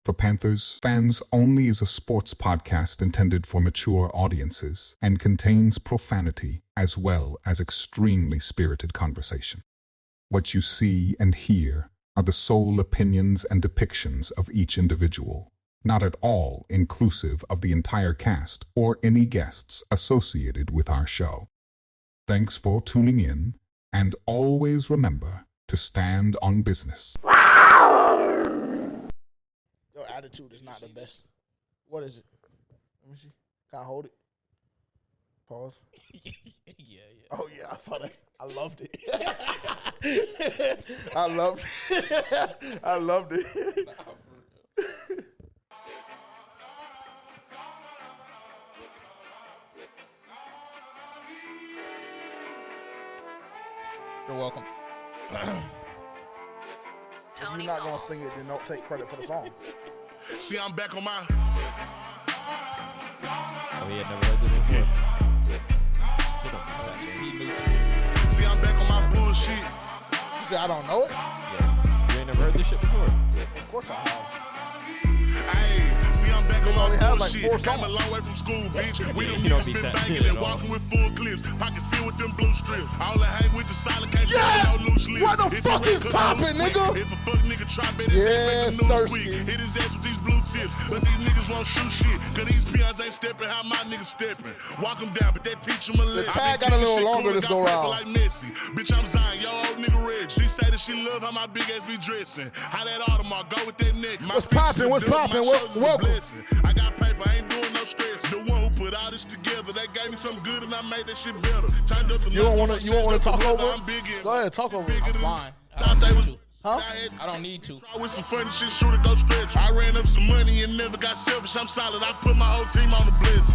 For Panthers Fans Only is a sports podcast intended for mature audiences and contains profanity as well as extremely spirited conversation. What you see and hear are the sole opinions and depictions of each individual, not at all inclusive of the entire cast or any guests associated with our show. Thanks for tuning in, and always remember to stand on business. Your attitude is not the best. What is it? Let me see. Can I hold it? Pause. Yeah. Oh, yeah, I saw that. I loved it. I loved it. You're welcome. If you're not going to sing it, then don't take credit for the song. See, I'm back on my... Oh, he had never heard this before. See, I'm back on my bullshit. You say I don't know it? Yeah. You ain't never heard this shit before? Of course I have. Hey, see, I'm back on only my have like bullshit. 4 Came songs. a long way from school, bitch. We them You don't niggas beat been that banging shit and at all. walking with full clips. Pocket filled with them blue strips. All I hang with the silent case. Yeah! No loose lips. What the It's fuck a is record poppin', loose nigga? quick. If a fuck nigga try bet his Yes, ass make the news sirski. quick. Hit his ass with these blue tips. But these niggas won't shoot shit. Cause these peons ain't stepping how my niggas stepping. Walk them down, but that teach them a lesson. tag got a little longer this go round. Like Messi. Bitch, I'm Zion, yo old nigga Reg. She say that she love how my big ass be dressing. How that Audemars go with that neck. My What's speeches poppin'? are What's done, poppin'? my shows is a Welcome. blessing. I got paper, I ain't doing no stress. The one who put all this together, that gave me something good and I made that shit better. Turned up the You don't nuts, want to talk changed up over the weather, it? I'm big in. Go ahead, talk over it. Bigger than- Fine. I Thought don't they need was. to. Huh? I don't need to. Try with some funny shit, shoot it, go stretch. I ran up some money and never got selfish. I'm solid. I put my whole team on the blitz.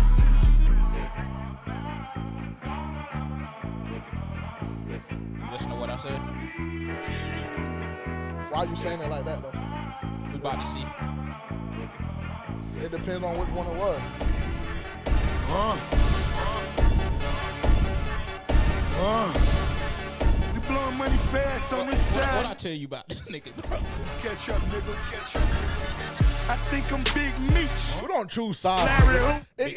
You listen to what I said? Why you saying it like that, though? We about to see. It depends on which one it was. We blowing money fast on this What side. I tell you about this nigga, bro? Catch up, nigga. Catch up. I think I'm Big Meech. We don't choose sides. Larry, I Big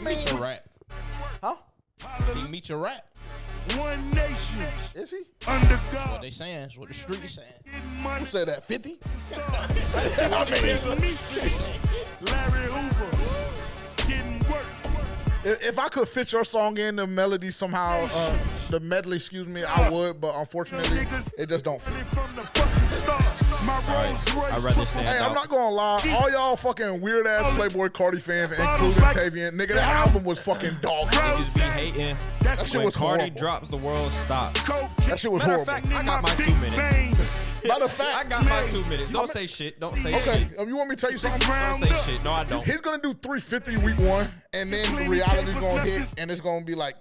mean, Meech a rat. huh? Big Meech a rat. One nation Is he? under What God. they saying is what the streets saying. Who said that? 50? Larry Hoover. Getting work. If I could fit your song in the melody somehow, the medley, excuse me, I would, but unfortunately, it just don't fit. From the fucking start. My Rolls Royce. I'd rather stand Hey, I'm out. not gonna lie, all y'all fucking weird ass Playboy Cardi fans, including Tavion, nigga, that album was fucking dog. Niggas be hating. That shit When was Cardi horrible. drops, the world stops. That shit was Matter of horrible. fact, I got my 2 minutes. Matter of I fact, got my 2 minutes. Don't say shit. Don't say okay, shit. you want me to tell you something? Don't say shit. No, I don't. He's gonna do 350 week 1, and then the reality's gonna hit, and it's gonna be like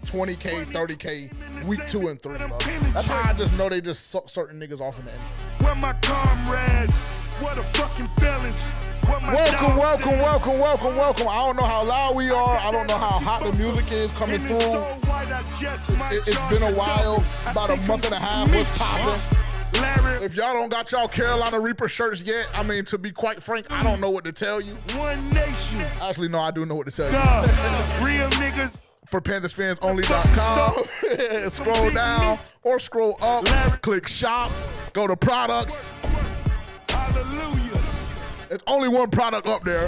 20K, 30K week 2 and 3, bro. That's how I just know they just suck certain niggas off in the end. Where my comrades? What a fucking felons. Welcome. I don't know how loud we are. I don't know how hot the music is coming through. It's been a while, about a month and a half. What's poppin'? If y'all don't got y'all Carolina Reaper shirts yet, I mean, to be quite frank, I don't know what to tell you. One nation. Actually, no, I do know what to tell you. God. Real niggas. For PanthersFansOnly.com, scroll down or scroll up, click shop, go to products. Hallelujah. There's only one product up there.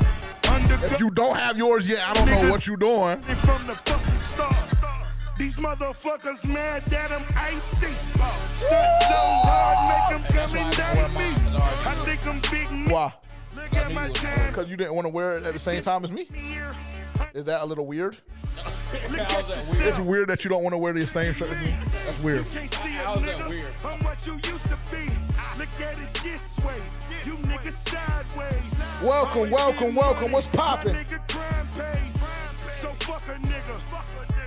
If you don't have yours yet, I don't know what you're doing. From the fucking start. These motherfuckers mad that I'm icy. Stunt so hard, make them come and date me. I think I'm Big Meech. Why? Look at my time. Because you didn't want to wear it at the same time as me? Is that a little weird? Look at It's yourself. weird that you don't want to wear the same shirt as me. That's weird. Can't see it, How's that nigga. weird? I'm what you used to be. Look at it this way. You niggas sideways. Welcome. What's poppin'? My nigga crime pays. So fuck a nigga.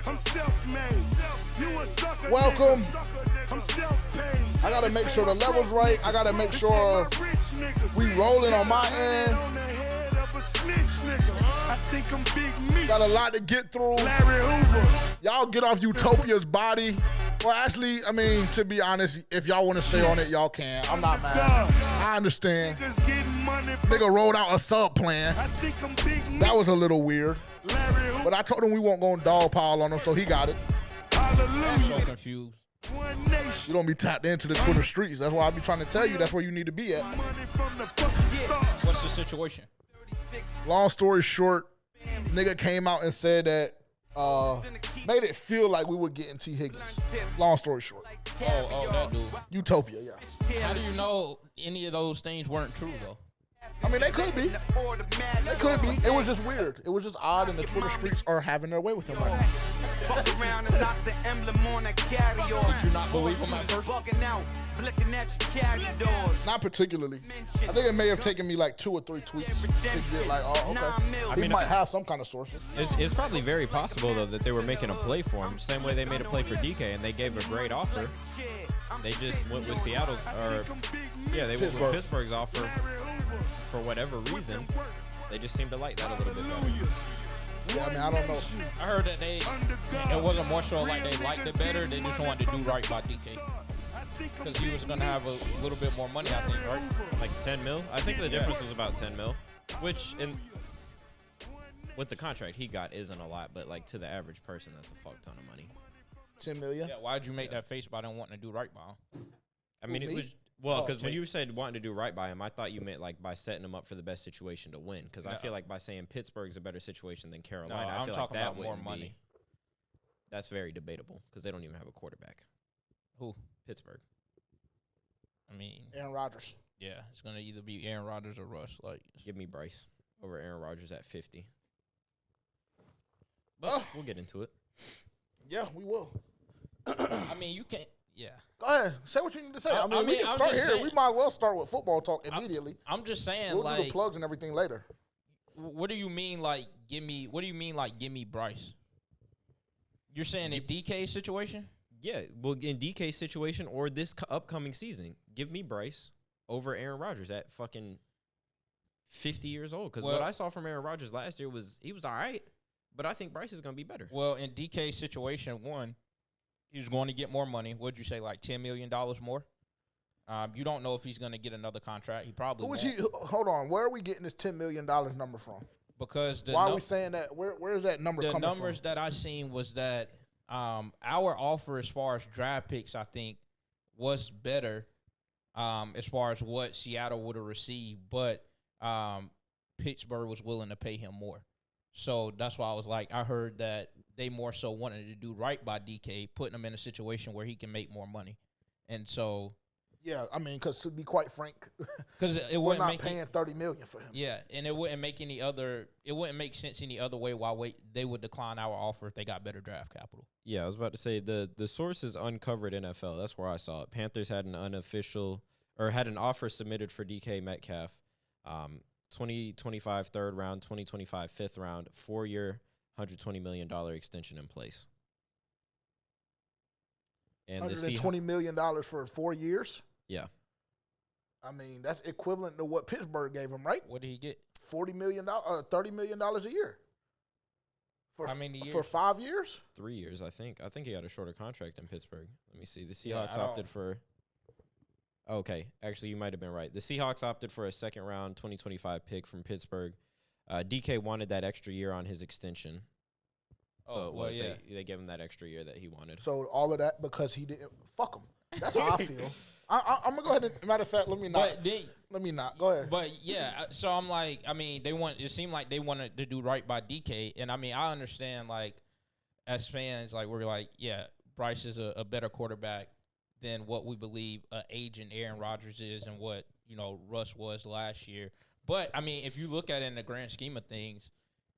I'm self-made. You a sucker. Welcome. Nigga. I'm self-paid. I gotta make sure the level's right. I gotta make sure we rolling on my end. On the head of a snitch, nigga. I think I'm Big Meech. Got a lot to get through. Larry Hoover. Y'all get off Utopia's body. Well, actually, I mean, to be honest, if y'all want to stay on it, y'all can. I'm not mad. I understand. Niggas getting money Nigga rolled out a sub plan. I think I'm Big That was a little weird. Larry Hoover. But I told him we won't go on dog pile on him, so he got it. I'm so Hallelujah. confused. One nation. You don't be tapped into the Twitter streets. That's why I be trying to tell you that's where you need to be at. Money from the fucking stars. What's the situation? Long story short, nigga came out and said that made it feel like we were getting T. Higgins. Long story short. Oh, that dude. Utopia, yeah. How do you know any of those things weren't true though? I mean, they could be. They could be. It was just weird. It was just odd, and the Twitter streets are having their way with him right now. Fuck around and knock the emblem on that carry on. Did you not believe him at first? Bugging out, looking at your carry doors. Not particularly. I think it may have taken me like 2 or 3 tweets to get like, oh, okay. He might have some kind of sources. It's probably very possible though that they were making a play for him, same way they made a play for DK, and they gave a great offer. They just went with Seattle's, or yeah, they went with Pittsburgh's offer for whatever reason. They just seemed to like that a little bit better. Yeah, I mean, I don't know. I heard that it wasn't more so like they liked it better. They just wanted to do right by DK because he was gonna have a little bit more money, I think, right? Like 10 mil. I think the difference was about 10 mil, which with the contract he got isn't a lot, but like to the average person, that's a fuck ton of money. 10 million? Yeah. Why'd you make that face about him wanting to do right by him? I mean, it me? was well because when okay. you said wanting to do right by him, I thought you meant like by setting him up for the best situation to win. Because I feel like by saying Pittsburgh's a better situation than Carolina, I I'm feel like talking that about more wouldn't money. be. That's very debatable because they don't even have a quarterback. Who? Pittsburgh. I mean, Aaron Rodgers. yeah, it's gonna either be Aaron Rodgers or Russ. Like, Give me Bryce over Aaron Rodgers at 50. But we'll get into it. Yeah, we will. I mean, you can't. Yeah. Go ahead. Say what you need to say. I mean, we can I'm start just here. saying- We might as well start with football talk immediately. I'm just saying, We'll do like, the plugs and everything later. what do you mean, like, give me? What do you mean, like, give me Bryce? You're saying in DK's situation? Yeah, well, in DK's situation or this upcoming season, give me Bryce over Aaron Rodgers at fucking 50 years old. Because what I saw from Aaron Rodgers last year was he was all right, but I think Bryce is going to be better. Well, in DK's situation, one, he was going to get more money. What'd you say, like $10 million more? You don't know if he's going to get another contract. He probably Who is won't. he? Hold on. Where are we getting this $10 million number from? Because Why are we saying that? Where is that number the coming numbers from? that I seen was that our offer as far as draft picks, I think, was better as far as what Seattle would have received, but Pittsburgh was willing to pay him more. So that's why I was like, I heard that they more so wanted to do right by DK, putting him in a situation where he can make more money. And so, Yeah, I mean, because to be quite frank, because it we're wouldn't not make paying $30 million for him. yeah, and it wouldn't make sense any other way why they would decline our offer if they got better draft capital. Yeah, I was about to say the source is Uncovered NFL. That's where I saw it. Panthers had an offer submitted for DK Metcalf, 2025 third round, 2025 fifth round, 4-year, $120 million extension in place. And the $120 million for 4 years? Yeah. I mean, that's equivalent to what Pittsburgh gave him, right? What did he get? $30 million a year. For How many years? For 5 years? 3 years, I think. I think he had a shorter contract in Pittsburgh. Let me see. The Yeah, Seahawks I opted for. Okay, actually, you might have been right. The Seahawks opted for a second round 2025 pick from Pittsburgh. DK wanted that extra year on his extension. So they gave him that extra year that he wanted. So all of that because he didn't. Fuck him. That's how I feel. I'm gonna go ahead and matter of fact, let me not. Go ahead. But yeah, so I'm like, I mean, it seemed like they wanted to do right by DK, and I mean, I understand, like, as fans, like, we're like, yeah, Bryce is a better quarterback than what we believe aging Aaron Rodgers is and what, Russ was last year. But I mean, if you look at it in the grand scheme of things,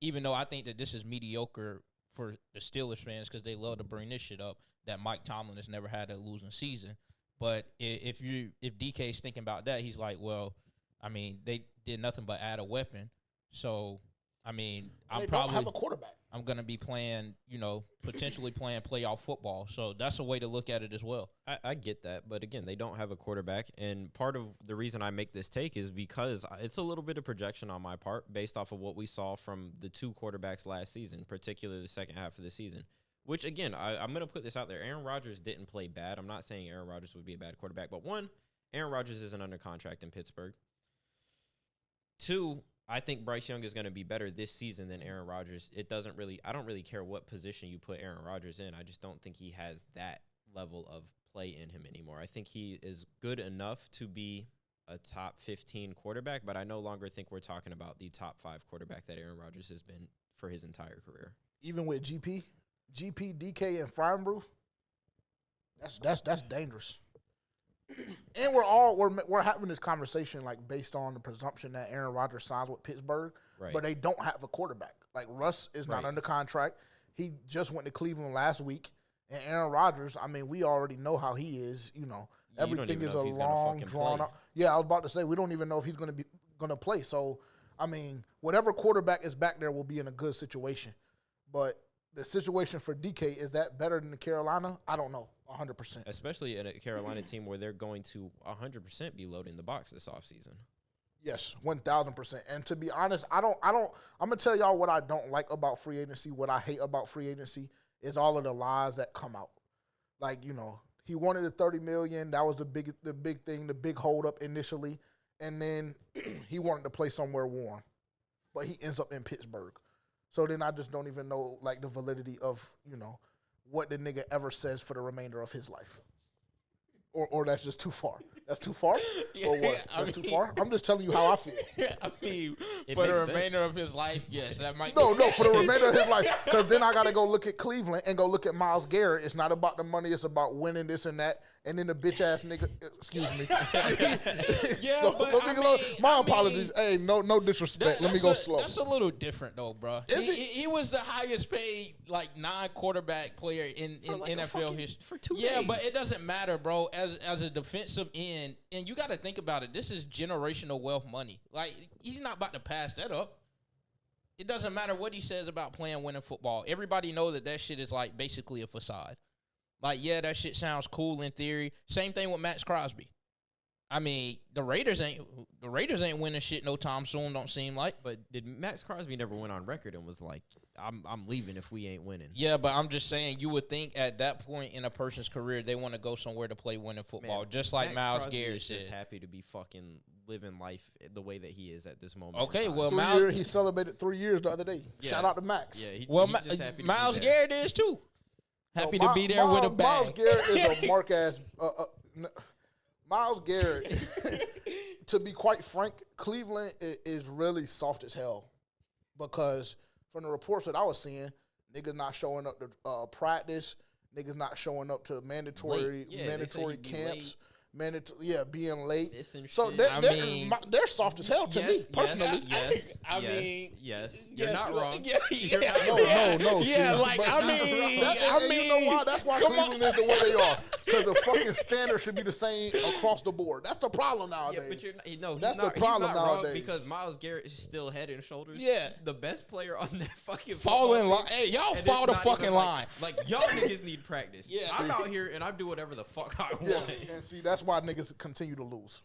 even though I think that this is mediocre for the Steelers fans because they love to bring this shit up, that Mike Tomlin has never had a losing season. But if DK's thinking about that, he's like, well, I mean, they did nothing but add a weapon. So, I mean, they don't have a quarterback. I'm going to be playing, potentially playing playoff football. So that's a way to look at it as well. I get that, but again, they don't have a quarterback, and part of the reason I make this take is because it's a little bit of projection on my part based off of what we saw from the two quarterbacks last season, particularly the second half of the season, which, again, I'm going to put this out there. Aaron Rodgers didn't play bad. I'm not saying Aaron Rodgers would be a bad quarterback, but one, Aaron Rodgers isn't under contract in Pittsburgh. 2, I think Bryce Young is going to be better this season than Aaron Rodgers. I don't really care what position you put Aaron Rodgers in. I just don't think he has that level of play in him anymore. I think he is good enough to be a top 15 quarterback, but I no longer think we're talking about the top 5 quarterback that Aaron Rodgers has been for his entire career. Even with GP, DK, and Fryenbrew, that's dangerous. And we're having this conversation like based on the presumption that Aaron Rodgers signs with Pittsburgh, Right. but they don't have a quarterback. Like Russ is not under contract. He just went to Cleveland last week, and Aaron Rodgers. I mean, we already know how he is. You know, everything is a long drawn out. Yeah, I was about to say we don't even know if he's going to play. So, I mean, whatever quarterback is back there will be in a good situation. But the situation for DK, is that better than the Carolina? I don't know. 100%. Especially in a Carolina team where they're going to 100% be loading the box this offseason. Yes, 1,000%. And to be honest, I'm gonna tell y'all what I don't like about free agency. What I hate about free agency is all of the lies that come out. Like, you know, he wanted the $30 million. That was the big thing, the big holdup initially. And then he wanted to play somewhere warm, but he ends up in Pittsburgh. So then I just don't even know like the validity of, you know, what the nigga ever says for the remainder of his life. Or that's just too far. That's too far? Yeah, or what? That's too far? I'm just telling you how I feel. I mean, It for the makes remainder sense. of his life, yes, that might No, be. for the remainder of his life. Because then I got to go look at Cleveland and go look at Myles Garrett. It's not about the money. It's about winning this and that. And then the bitch-ass nigga, excuse me. Yeah, so but let me I go. mean- My I apologies. Hey, no disrespect. Let me go slow. That's a little different, though, bro. Is it? He was the highest paid, like, non-quarterback player in like a NFL fucking- history. for 2 Yeah, days. but it doesn't matter, bro. As a defensive end, and you got to think about it. This is generational wealth money. Like, he's not about to pass that up. It doesn't matter what he says about playing winning football. Everybody knows that shit is, like, basically a facade. Like, yeah, that shit sounds cool in theory. Same thing with Max Crosby. I mean, the Raiders ain't winning shit no time soon, don't seem like. But did Max Crosby never went on record and was like, I'm leaving if we ain't winning? Yeah, but I'm just saying, you would think at that point in a person's career, they want to go somewhere to play winning football, Man, just like Max Myles Crosby Garrett is just said. happy to be fucking living life the way that he is at this moment. Okay, in time. well, He celebrated 3 years the other day. Yeah. Shout out to Max. Yeah, he's just happy to be Myles there. Garrett is too. Happy to be there with a bag. Myles Garrett is a mark-ass. Myles Garrett, to be quite frank, Cleveland is really soft as hell because from the reports that I was seeing, niggas not showing up to practice, niggas not showing up to mandatory Late. Yeah, they say he'd be camps. Being late. Missing So shit. they're soft as hell to me personally. I mean, yes, you're not well, wrong. Yeah, You're yeah. not No. Yeah, see, like, but I see, mean, and you know why? That's why come Cleveland is the way they are. Because the fucking standard should be the same across the board. That's the problem nowadays. Yeah, but you're not, no, That's the he's problem not wrong nowadays. because Myles Garrett is still head and shoulders. Yeah. the best player on that fucking Fall in football line. team. Hey, y'all And it's fall the not fucking even line. Like y'all niggas need practice. Yeah. I'm out here and I do whatever the fuck I Yeah, want. and see, that's why niggas continue to lose.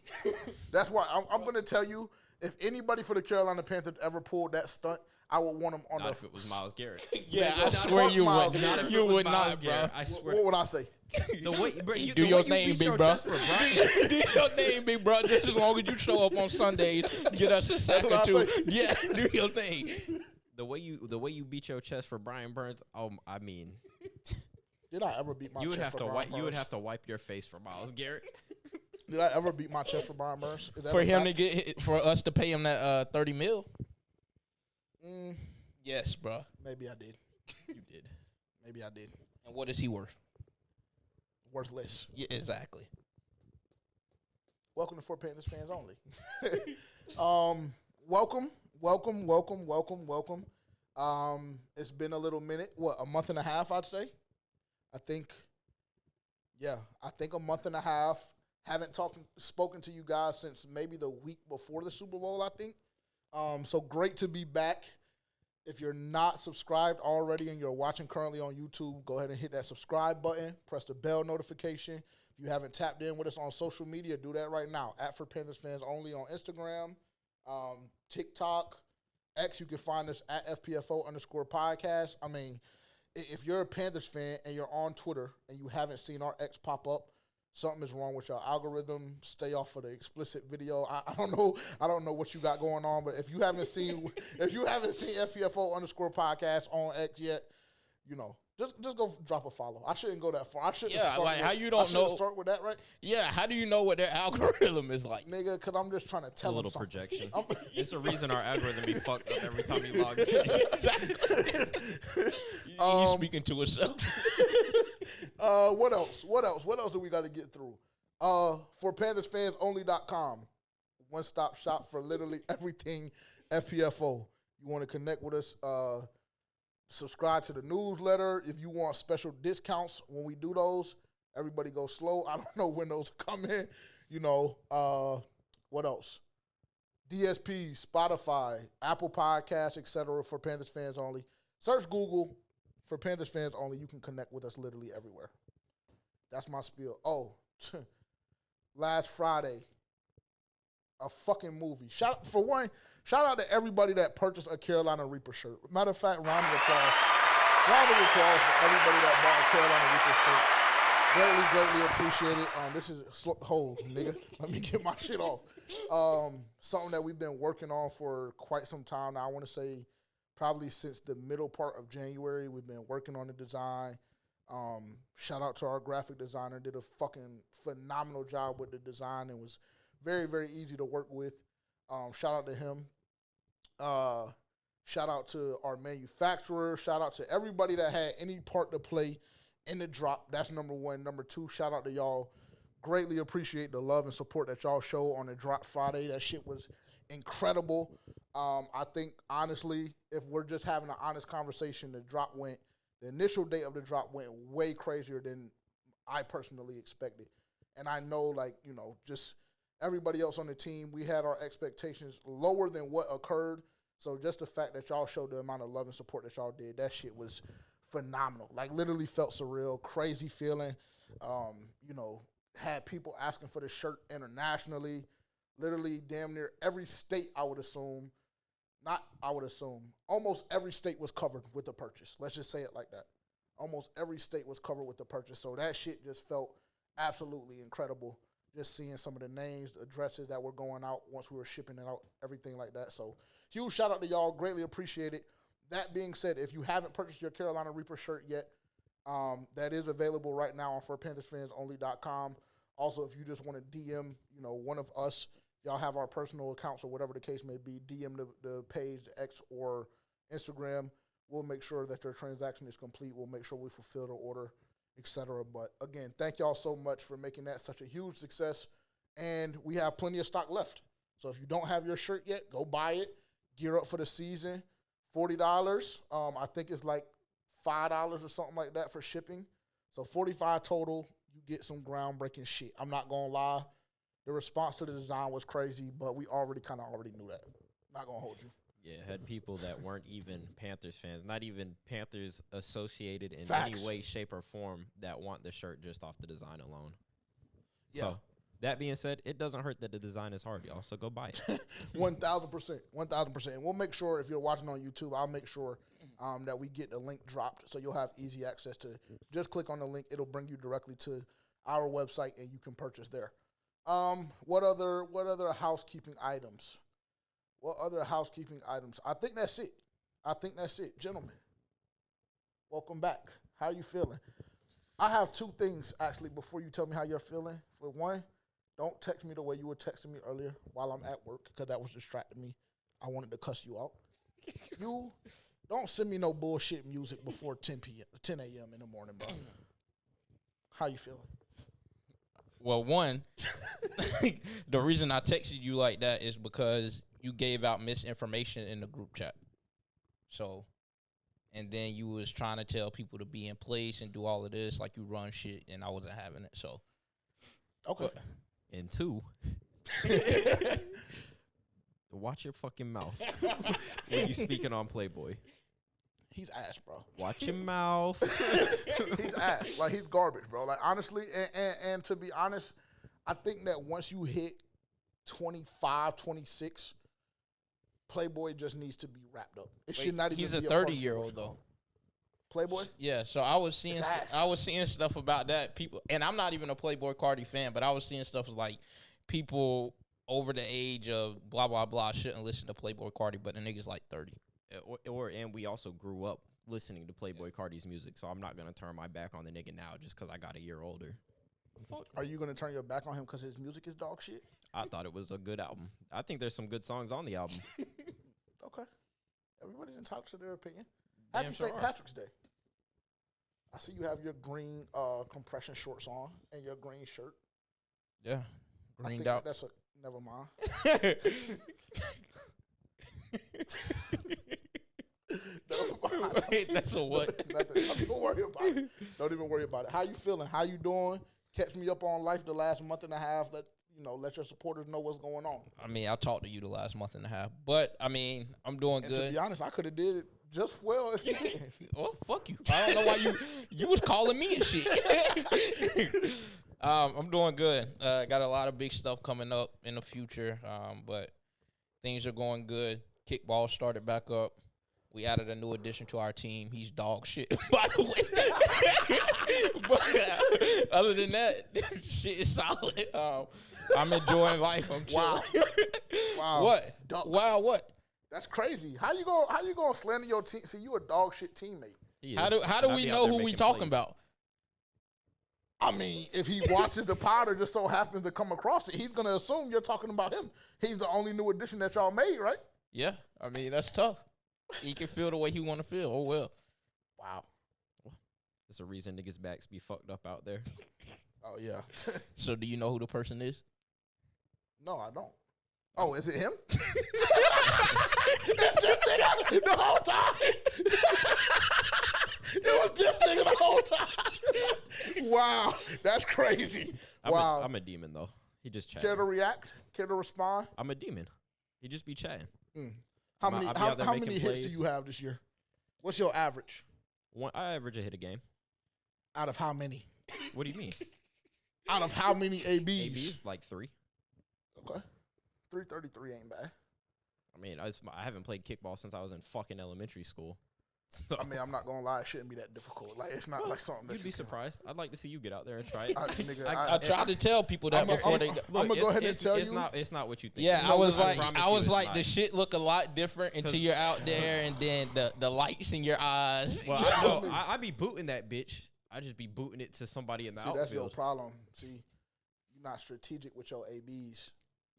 That's why I'm going to tell you, if anybody for the Carolina Panthers ever pulled that stunt, I would want them on Not the. if it was Myles Garrett. Yeah, I Not swear fuck you Myles would. Garrett. Not if You it was would Myles not, bro. Garrett. I swear. What would I say? The way, bro, you, Do the your way you thing, beat big your bro. chest for Brian. Do your thing, big bro. Just as long as you show up on Sundays, get us a sack what or I two. say. Yeah, do your thing. The way you beat your chest for Brian Burns. I mean, Did I ever beat my you would chest have for to Brian wipe. You would Burns? have to wipe your face for Myles Garrett. Did I ever beat my chest for Brian Burns? Is that For a him to fact? get, for us to pay him that $30 million. Mm, Yes, bro. maybe I did. You did. Maybe I did. And what is he worth? Worthless. Yeah, exactly. Welcome to For Panthers Fans Only. Welcome. It's been a little minute. What, a month and a half, I'd say? I think a month and a half. Haven't spoken to you guys since maybe the week before the Super Bowl, I think. So great to be back. If you're not subscribed already and you're watching currently on YouTube, go ahead and hit that subscribe button. Press the bell notification. If you haven't tapped in with us on social media, do that right now. For Panthers Fans Only on Instagram, TikTok, X. You can find us at FPFO_podcast. I mean, if you're a Panthers fan and you're on Twitter and you haven't seen our X pop up, something is wrong with your algorithm. Stay off of the explicit video. I don't know. I don't know what you got going on, but if you haven't seen FPFO_podcast on X yet, you know, just go drop a follow. I shouldn't go that far. I shouldn't. Yeah, start like with, how you don't know. Start with that, right? Yeah, how do you know what their algorithm is like? Nigga, because I'm just trying to tell a little them projection. It's a reason our algorithm be fucked up every time he logs in. He's speaking to himself. What else? What else do we got to get through? For PanthersFansOnly.com, one-stop shop for literally everything FPFO. You want to connect with us, subscribe to the newsletter. If you want special discounts when we do those, everybody go slow. I don't know when those come in. You know, what else? DSP, Spotify, Apple Podcasts, etc. for Panthers Fans Only. Search Google for Panthers Fans Only. You can connect with us literally everywhere. That's my spiel. Oh, last Friday, a fucking movie. Shout out to everybody that purchased a Carolina Reaper shirt. Matter of fact, round of applause. Round of applause for everybody that bought a Carolina Reaper shirt. Greatly appreciate it. This is nigga. Let me get my shit off. Something that we've been working on for quite some time now. I want to say probably since the middle part of January, we've been working on the design. Shout out to our graphic designer, did a fucking phenomenal job with the design and was very, very easy to work with. Shout out to him. Shout out to our manufacturer. Shout out to everybody that had any part to play in the drop. That's number one. Number two, shout out to y'all. Greatly appreciate the love and support that y'all show on the drop Friday. That shit was incredible. I think, honestly, if we're just having an honest conversation, the initial date of the drop went way crazier than I personally expected. And I know, like, you know, just everybody else on the team, we had our expectations lower than what occurred. So just the fact that y'all showed the amount of love and support that y'all did, that shit was phenomenal. Like, literally felt surreal, crazy feeling. You know, had people asking for the shirt internationally. Literally damn near every state, almost every state was covered with the purchase. Let's just say it like that. Almost every state was covered with the purchase. So that shit just felt absolutely incredible. Just seeing some of the names, the addresses that were going out once we were shipping it out, everything like that. So huge shout out to y'all. Greatly appreciate it. That being said, if you haven't purchased your Carolina Reaper shirt yet, that is available right now on ForPanthersFansOnly.com. Also, if you just want to DM, you know, one of us, y'all have our personal accounts or whatever the case may be, DM the page, the X or Instagram. We'll make sure that their transaction is complete. We'll make sure we fulfill the order, etc. But again, thank y'all so much for making that such a huge success. And we have plenty of stock left. So if you don't have your shirt yet, go buy it. Gear up for the season. $40. I think it's like $5 or something like that for shipping. So $45 total. You get some groundbreaking shit. I'm not gonna lie. The response to the design was crazy, but we already knew that. Not gonna hold you. Yeah, had people that weren't even Panthers fans, not even Panthers associated in Facts. any way, shape, or form that want the shirt just off the design alone. Yeah. So, that being said, it doesn't hurt that the design is hard, y'all, so go buy it. 1,000%. 1,000%. And we'll make sure, if you're watching on YouTube, I'll make sure that we get the link dropped so you'll have easy access to just click on the link. It'll bring you directly to our website and you can purchase there. What other housekeeping items? I think that's it. Gentlemen, welcome back. How are you feeling? I have two things, actually, before you tell me how you're feeling. For one, don't text me the way you were texting me earlier while I'm at work, because that was distracting me. I wanted to cuss you out. You don't send me no bullshit music before 10 a.m. in the morning, bro. How you feeling? Well, one, the reason I texted you like that is because you gave out misinformation in the group chat. So, and then you was trying to tell people to be in place and do all of this like you run shit, and I wasn't having it. So, okay. And two, watch your fucking mouth when you speaking on Playboy. He's ass, bro. Watch your mouth. He's ass. Like, he's garbage, bro. Like, honestly, and to be honest, I think that once you hit 25, 26, Playboy just needs to be wrapped up. It should not even be He's a part of 30-year-old, your though. Playboy? Yeah, so I was seeing stuff about that people, and I'm not even a Playboy Cardi fan, but I was seeing stuff like people over the age of blah blah blah shouldn't listen to Playboy Cardi, but the nigga's like 30. And we also grew up listening to Playboy Cardi's music, so I'm not gonna turn my back on the nigga now just because I got a year older. Are you gonna turn your back on him because his music is dog shit? I thought it was a good album. I think there's some good songs on the album. Okay. Everybody's entitled to their opinion. Damn Happy sure St. are. Patrick's Day. I see you have your green compression shorts on and your green shirt. Yeah, I greened think out. that's a never mind. Never mind. Wait, that's a what? Nothing. Don't even worry about it. Don't even worry about it. How you feeling? How you doing? Catch me up on life the last month and a half. Let your supporters know what's going on. I mean, I talked to you the last month and a half, but I mean, I'm doing And good. to be honest, I could have did it just well if you didn't. Well, fuck you. I don't know why you was calling me and shit. I'm doing good. Got a lot of big stuff coming up in the future, but things are going good. Kickball started back up. We added a new addition to our team. He's dog shit, by the way. But other than that, shit is solid. I'm enjoying life. I'm chilling. Wow. What? Dog. Wow, what? That's crazy. How you gonna slander your team? See, you a dog shit teammate. How do we know who we talking about? I mean, if he watches the pod or just so happens to come across it, he's gonna assume you're talking about him. He's the only new addition that y'all made, right? Yeah, I mean that's tough. He can feel the way he want to feel. Oh well. Wow. There's a reason niggas' backs be fucked up out there. Oh yeah. So do you know who the person is? No, I don't. Oh, is it him? It's this nigga the whole time. It was this nigga the whole time. Wow, that's crazy. Wow. I'm a demon though. He just chatting. Care to react? Care to respond? I'm a demon. He just be chatting. How I'll many be out there how making many hits do plays. you have this year? What's your average? I average a hit a game. Out of how many? What do you mean? Out of how many ABs? AB's like 3. Okay. 333 ain't bad. I mean, I haven't played kickball since I was in fucking elementary school. So I mean, I'm not gonna lie, it shouldn't be that difficult. Like, it's not like something that you'd be surprised. I'd like to see you get out there and try it. I tried to tell people that before they. I'm gonna go ahead and tell you. It's not what you think. Yeah, I was promise you like, it's the not. shit look a lot different until you're out there, and then the lights in your eyes. Well, I know. I be booting that bitch. I just be booting it to somebody in the See, outfield. that's your problem. See, you're not strategic with your ABs.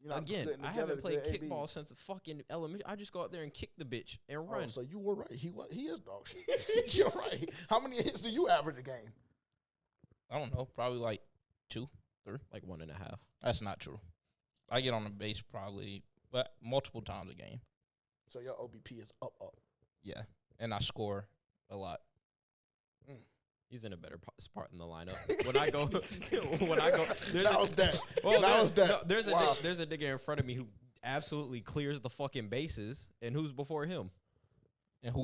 You're not Again, putting I together haven't played good kickball ABs. since fucking elementary. I just go out there and kick the bitch and run. Oh, so you were right. He is dog shit. You're right. How many hits do you average a game? I don't know, probably like 2, 3. Like 1.5. That's not true. I get on the base probably, but multiple times a game. So your OBP is up. Yeah, and I score a lot. He's in a better spot in the lineup. When I go, That was that. Well, That was that. No, there's Wow. there's a nigga in front of me who absolutely clears the fucking bases, and who's before him? And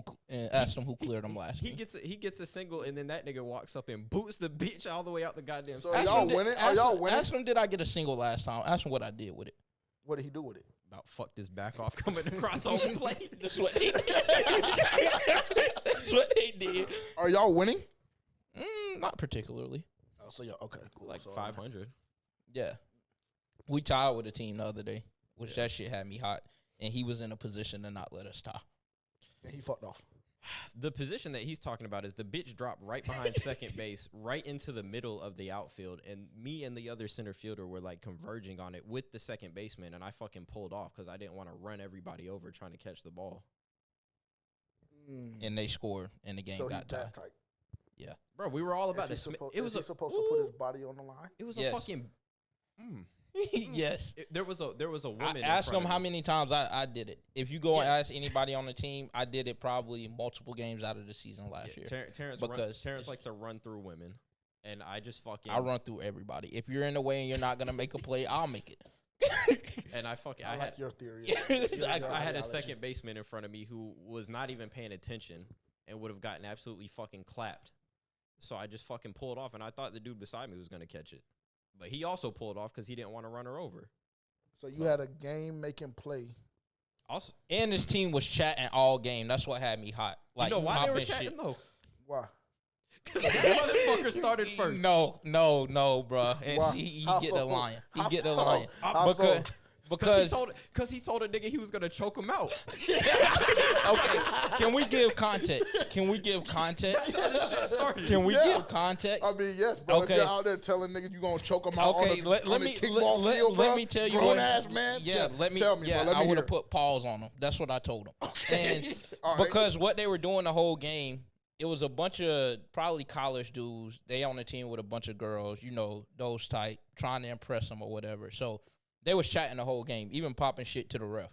asked him who cleared him last. He gets a single, and then that nigga walks up and boots the bitch all the way out the goddamn. So stadium. y'all winning? Are y'all winning? Ask him, did I get a single last time? Ask him what I did with it. What did he do with it? About fucked his back off coming across home plate. That's what they did. That's what they did. Are y'all winning? Not particularly. Oh, so yeah, okay, cool. Like So, 500. Yeah. We tied with a team the other day, which that shit had me hot. And he was in a position to not let us tie. And he fucked off. The position that he's talking about is the bitch dropped right behind second base, right into the middle of the outfield, and me and the other center fielder were like converging on it with the second baseman, and I fucking pulled off because I didn't want to run everybody over trying to catch the ball. And they scored, and the game So got he's that tied. type. Yeah. Bro, we were all about Is this. he It was supposed to put his body on the line? It was Yes. a fucking. Yes. There was a woman. I asked in him front how of me. many times I did it. If you go and Yeah. ask anybody on the team, I did it probably multiple games out of the season last year. Terrence Because likes to run through women, and I just fucking. I run through everybody. If you're in the way and you're not gonna make a play, I'll make it. And I fucking. I I like had your theory. I had a second baseman in front of me who was not even paying attention and would have gotten absolutely fucking clapped. So I just fucking pulled off, and I thought the dude beside me was gonna catch it, but he also pulled off because he didn't want to run her over. So you had a game-making play. Also, And this team was chatting all game. That's what had me hot. Like you know why they were popping chatting shit. though? Why? Because that motherfucker started first. No, bro. And Why? he How get so? the lion. He How get the so? lion. How so? Because Because he told a nigga he was going to choke him out. okay, can we give context? That's how this shit started. Can we Yeah. give context? I mean, yes, bro. Okay. If you're out there telling niggas you gonna choke them out Okay, on the, let on the me kickball field, bro, let me tell you grown what. ass man. Yeah, let me. Tell me, yeah, bro. Let me I would hear have put pause on them. That's what I told him. Okay. And All right. because what they were doing the whole game, it was a bunch of probably college dudes. They on the team with a bunch of girls, you know, those type, trying to impress them or whatever. So they was chatting the whole game, even popping shit to the ref.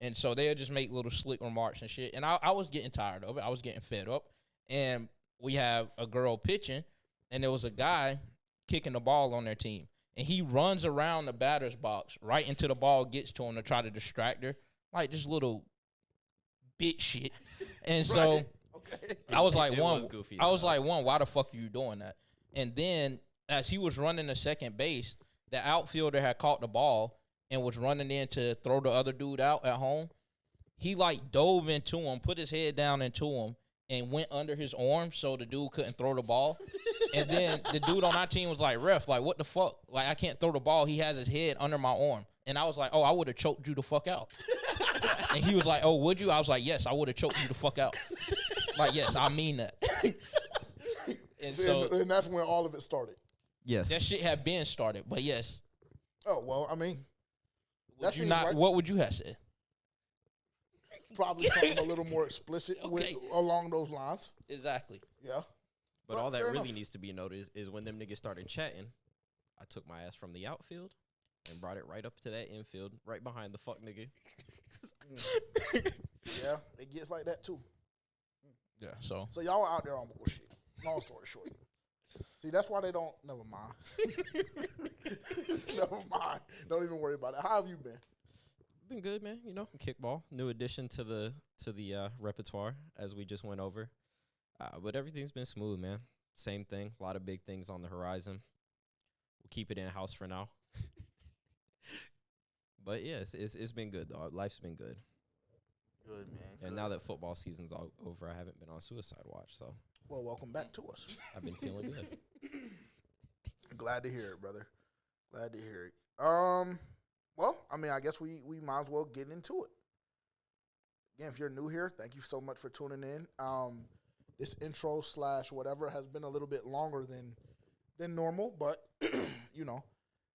And so they would just make little slick remarks and shit. And I was getting tired of it. I was getting fed up. And we have a girl pitching, and there was a guy kicking the ball on their team. And he runs around the batter's box right into the ball gets to him to try to distract her. Like this little bitch shit. And so Okay. I was like, It one, was goofy I as was hell. like, one, why the fuck are you doing that? And then as he was running to second base, the outfielder had caught the ball and was running in to throw the other dude out at home. He like dove into him, put his head down into him, and went under his arm so the dude couldn't throw the ball. And then the dude on our team was like, ref, like, what the fuck? Like, I can't throw the ball. He has his head under my arm. And I was like, oh, I would have choked you the fuck out. And he was like, oh, would you? I was like, yes, I would have choked you the fuck out. Like, yes, I mean that. And so And that's when all of it started. Yes. that shit had been started. But yes, Oh well, I mean, that would you seems not, right. what would you have said? Probably something a little more explicit Okay. along those lines. Exactly. Yeah. But Well, all that fair really enough. needs to be noticed is when them niggas started chatting, I took my ass from the outfield and brought it right up to that infield, right behind the fuck nigga. Yeah, it gets like that too. Yeah. So So y'all were out there on bullshit. Long story short. See, that's why they don't. Never mind. Never mind. Don't even worry about it. How have you been? Been good, man. You know, kickball, new addition to the repertoire as we just went over. But everything's been smooth, man. Same thing. A lot of big things on the horizon. We'll keep it in house for now. But yeah, it's been good though. Life's been good. Good, man. And now that football season's all over, I haven't been on suicide watch, so Well, welcome back to us. I've been feeling good. Glad to hear it, brother. Glad to hear it. Well, I mean, I guess we might as well get into it. Again, if you're new here, thank you so much for tuning in. This intro / whatever has been a little bit longer than normal, but you know,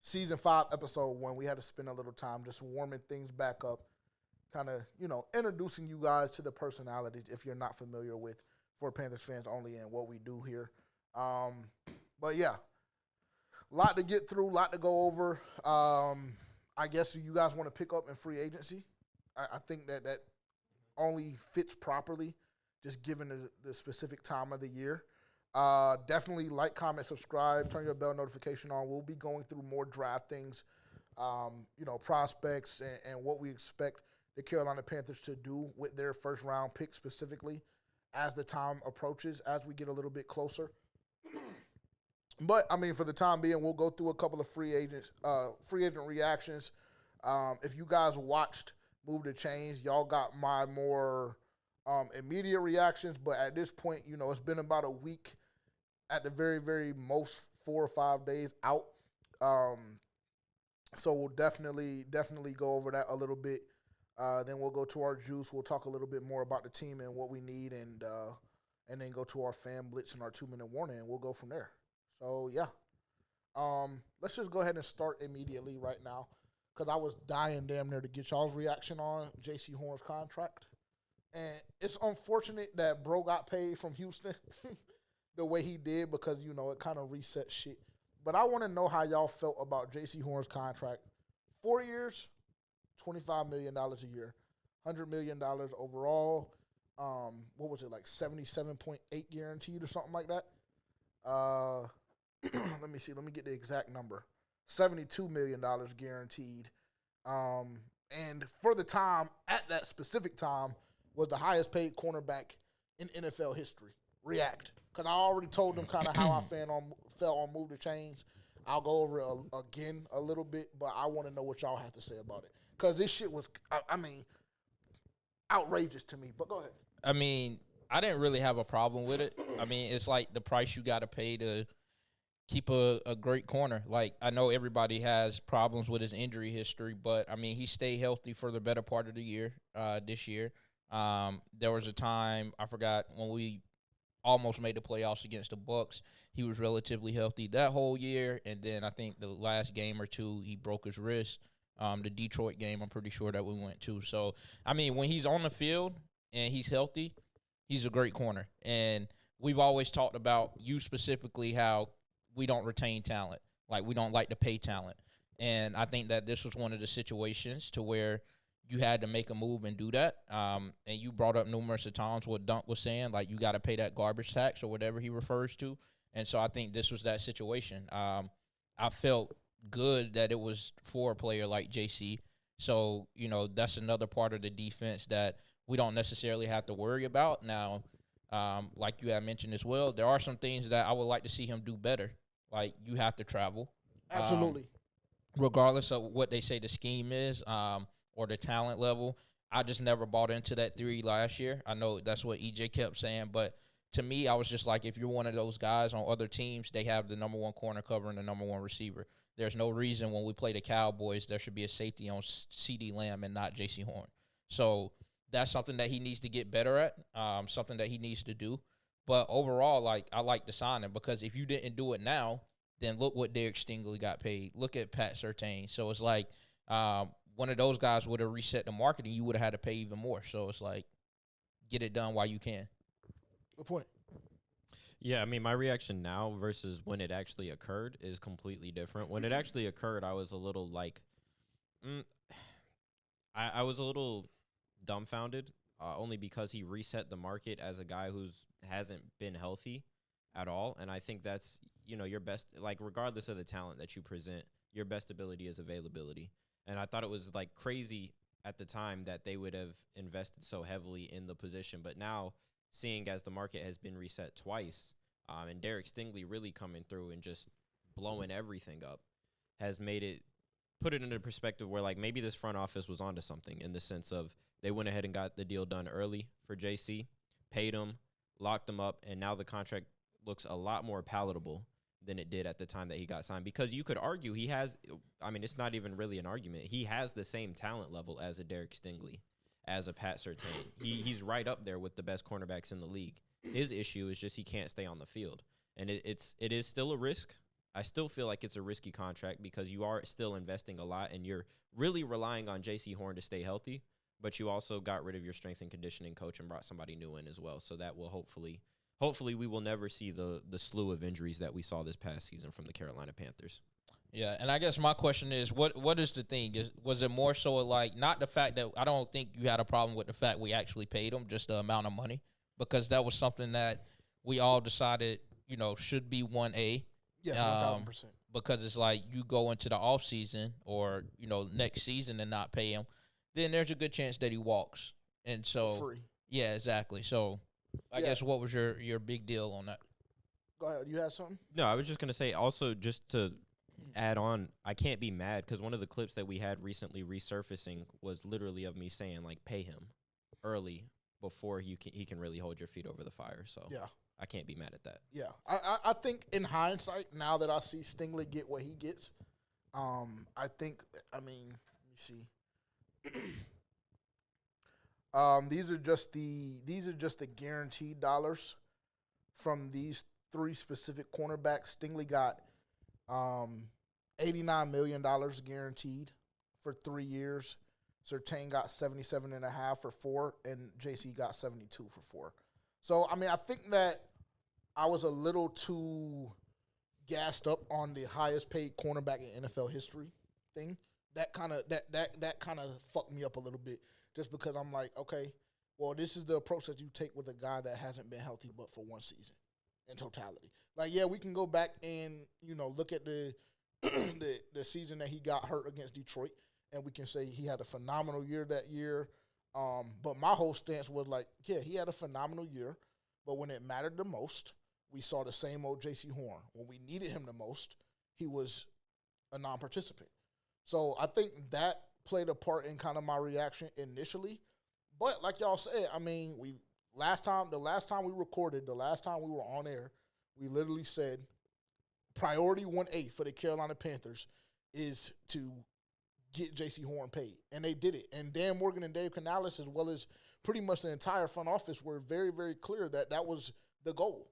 season 5, episode 1, we had to spend a little time just warming things back up, kind of, you know, introducing you guys to the personalities if you're not familiar with For Panthers Fans Only and what we do here. But yeah, a lot to get through, a lot to go over. I guess you guys want to pick up in free agency. I think that only fits properly, just given the specific time of the year. Definitely like, comment, subscribe, turn your bell notification on. We'll be going through more draft things, you know, prospects and what we expect the Carolina Panthers to do with their first round pick specifically as the time approaches, as we get a little bit closer. But I mean, for the time being, we'll go through a couple of free agent reactions. If you guys watched Move the Chains, y'all got my more immediate reactions. But at this point, you know, it's been about a week, at the very, very most 4 or 5 days out. So we'll definitely go over that a little bit. Then we'll go to our juice. We'll talk a little bit more about the team and what we need, and then go to our fan blitz and our 2-minute warning, and we'll go from there. So yeah, let's just go ahead and start immediately right now, because I was dying damn near to get y'all's reaction on J.C. Horn's contract, and it's unfortunate that bro got paid from Houston the way he did, because you know it kind of reset shit. But I want to know how y'all felt about J.C. Horn's contract. 4 years, $25 million a year, $100 million overall. What was it, like 77.8 guaranteed or something like that? Let me see. Let me get the exact number. $72 million guaranteed. And for the time, at that specific time, was the highest paid cornerback in NFL history. React. Because I already told them kind of how I felt on Move the Chains. I'll go over it again a little bit, but I want to know what y'all have to say about it. Because this shit was, I mean, outrageous to me. But go ahead. I mean, I didn't really have a problem with it. I mean, it's like the price you got to pay to keep a great corner. Like, I know everybody has problems with his injury history, but, I mean, he stayed healthy for the better part of the year this year. There was a time, I forgot, when we almost made the playoffs against the Bucks. He was relatively healthy that whole year, and then I think the last game or two, he broke his wrist. The Detroit game, I'm pretty sure that we went to. So, I mean, when he's on the field and he's healthy, he's a great corner. And we've always talked about, you specifically, how we don't retain talent. Like, we don't like to pay talent. And I think that this was one of the situations to where you had to make a move and do that. And you brought up numerous of times what Dunk was saying, like, you got to pay that garbage tax or whatever he refers to. And so I think this was that situation. I felt good that it was for a player like JC. So, you know, that's another part of the defense that we don't necessarily have to worry about. Now, like you had mentioned as well, there are some things that I would like to see him do better. Like, you have to travel. Absolutely. Regardless of what they say the scheme is or the talent level. I just never bought into that theory last year. I know that's what EJ kept saying, but to me, I was just like, if you're one of those guys on other teams, they have the number one corner covering the number one receiver. There's no reason when we play the Cowboys there should be a safety on CeeDee Lamb and not J.C. Horn. So that's something that he needs to get better at, something that he needs to do. But overall, like, I like the signing because if you didn't do it now, then look what Derek Stingley got paid. Look at Pat Surtain. So it's like one of those guys would have reset the market and you would have had to pay even more. So it's like, get it done while you can. Good point. Yeah, I mean, my reaction now versus when it actually occurred is completely different. When it actually occurred, I was a little like, I was a little dumbfounded, only because he reset the market as a guy who's hasn't been healthy at all. And I think that's, you know, your best, like, regardless of the talent that you present, your best ability is availability. And I thought it was, like, crazy at the time that they would have invested so heavily in the position. But now, seeing as the market has been reset twice, and Derek Stingley really coming through and just blowing everything up, has made it, put it into perspective where, like, maybe this front office was onto something in the sense of they went ahead and got the deal done early for JC, paid him, locked him up, and now the contract looks a lot more palatable than it did at the time that he got signed. Because you could argue he has, I mean, it's not even really an argument. He has the same talent level as a Derek Stingley, as a Pat Surtain. He's right up there with the best cornerbacks in the league. His issue is just he can't stay on the field. And it is still a risk. I still feel like it's a risky contract because you are still investing a lot and you're really relying on J.C. Horn to stay healthy, but you also got rid of your strength and conditioning coach and brought somebody new in as well. So that will hopefully we will never see the slew of injuries that we saw this past season from the Carolina Panthers. Yeah, and I guess my question is, what is the thing? Was it more so like, not the fact that I don't think you had a problem with the fact we actually paid him, just the amount of money, because that was something that we all decided, you know, should be 1A. Yes, 1,000%. Because it's like you go into the offseason or, you know, next season and not pay him, then there's a good chance that he walks. And so, free. Yeah, exactly. So I guess what was your big deal on that? Go ahead. You had something? No, I was just going to say also just to add on, I can't be mad because one of the clips that we had recently resurfacing was literally of me saying, like, pay him early before he can really hold your feet over the fire. So Yeah. I can't be mad at that. Yeah. I think in hindsight, now that I see Stingley get what he gets, I think, I mean, let me see. These are just the guaranteed dollars from these three specific cornerbacks. Stingley got $89 million guaranteed for 3 years. Surtain got $77.5 for 4, and JC got $72 for 4. So I mean, I think that I was a little too gassed up on the highest paid cornerback in NFL history thing. That kind of fucked me up a little bit, just because I'm like, okay, well, this is the approach that you take with a guy that hasn't been healthy but for one season in totality. Like, yeah, we can go back and, you know, look at the the season that he got hurt against Detroit, and we can say he had a phenomenal year that year. But my whole stance was like, yeah, he had a phenomenal year, but when it mattered the most, we saw the same old J.C. Horn. When we needed him the most, he was a non-participant. So I think that played a part in kind of my reaction initially. But like y'all said, I mean, we the last time we recorded, the last time we were on air, we literally said priority 1A for the Carolina Panthers is to get J.C. Horn paid. And they did it. And Dan Morgan and Dave Canales, as well as pretty much the entire front office, were very, very clear that that was the goal.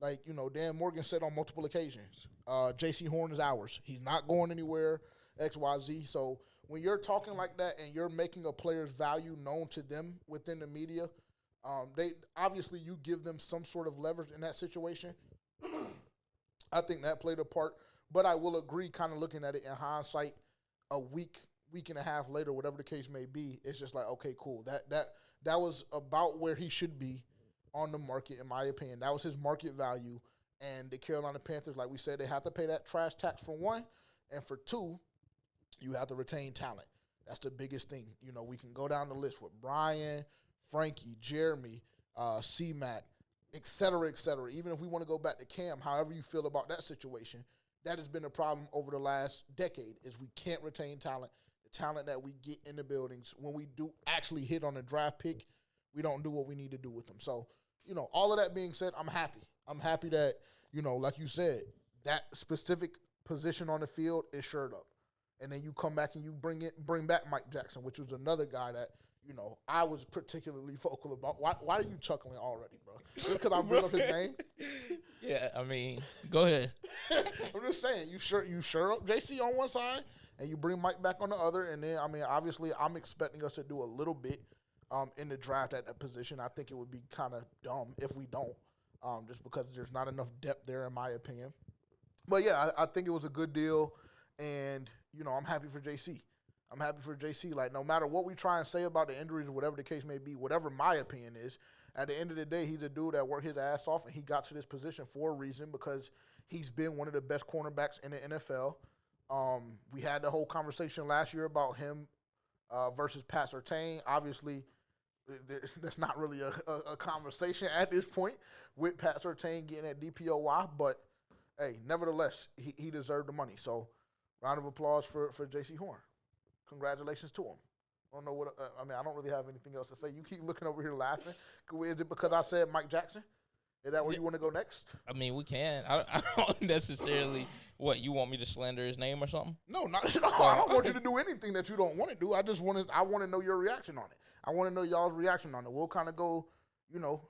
Like, Dan Morgan said on multiple occasions, J.C. Horn is ours. He's not going anywhere, XYZ. So when you're talking like that and you're making a player's value known to them within the media, they obviously you give them some sort of leverage in that situation. I think that played a part. But I will agree, kind of looking at it in hindsight, a week and a half later, whatever the case may be, it's just like, okay, cool. That was about where he should be on the market, in my opinion. That was his market value. And the Carolina Panthers, like we said, they have to pay that trash tax for one. And for two, you have to retain talent. That's the biggest thing. We can go down the list with Brian, Frankie, Jeremy, C-Mac, et cetera, et cetera. Even if we want to go back to Cam, however you feel about that situation, that has been a problem over the last decade, is we can't retain talent. The talent that we get in the buildings, when we do actually hit on a draft pick, we don't do what we need to do with them. So, all of that being said, I'm happy. I'm happy that, like you said, that specific position on the field is shored up. And then you come back and you bring back Mike Jackson, which was another guy that, I was particularly vocal about. Why are you chuckling already, bro? Just because I bring up his name? Yeah, go ahead. I'm just saying, you sure up JC on one side, and you bring Mike back on the other, and then, obviously, I'm expecting us to do a little bit in the draft at that position. I think it would be kind of dumb if we don't, just because there's not enough depth there, in my opinion. But, yeah, I think it was a good deal, and, I'm happy for JC. I'm happy for JC. Like, no matter what we try and say about the injuries or whatever the case may be, whatever my opinion is, at the end of the day, he's a dude that worked his ass off, and he got to this position for a reason, because he's been one of the best cornerbacks in the NFL. We had the whole conversation last year about him versus Pat Surtain. Obviously, that's not really a conversation at this point with Pat Surtain getting that DPOY, but, hey, nevertheless, he deserved the money. So, round of applause for J.C. Horn. Congratulations to him. I don't know what I don't really have anything else to say. You keep looking over here laughing. Is it because I said Mike Jackson? Is that where you want to go next? We can. I don't necessarily. What, you want me to slander his name or something? No, I don't want you to do anything that you don't want to do. I want to know your reaction on it. I want to know y'all's reaction on it. We'll kind of go,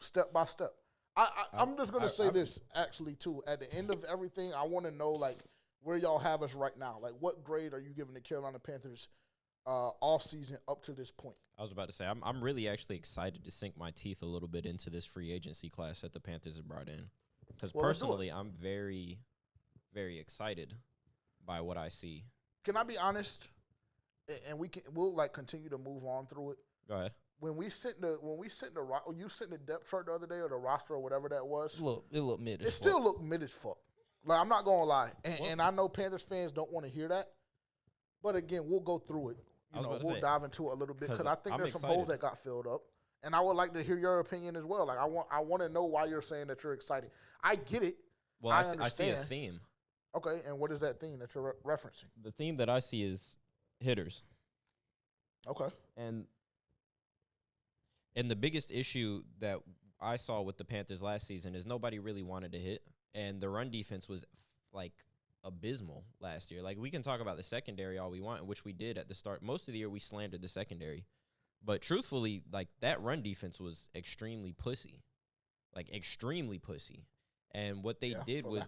step by step. I'm just gonna say this actually too. At the end of everything, I want to know where y'all have us right now. Like, what grade are you giving the Carolina Panthers off season up to this point? I was about to say, I'm really actually excited to sink my teeth a little bit into this free agency class that the Panthers have brought in. Because personally, I'm very, very excited by what I see. Can I be honest? And we'll continue to move on through it. Go ahead. When you sent the depth chart the other day, or the roster or whatever that was, it looked mid. It still looked mid as fuck. Like, I'm not gonna lie, and I know Panthers fans don't want to hear that, but again, we'll go through it. We'll dive into it a little bit, because I think there's some holes that got filled up, and I would like to hear your opinion as well. Like, I want to know why you're saying that you're excited. I get it. Well, I see a theme. Okay, and what is that theme that you're referencing? The theme that I see is hitters. Okay. And the biggest issue that I saw with the Panthers last season is nobody really wanted to hit, and the run defense was abysmal last year. Like, we can talk about the secondary all we want, which we did at the start. Most of the year we slandered the secondary, but truthfully, that run defense was extremely pussy, extremely pussy. And what they did was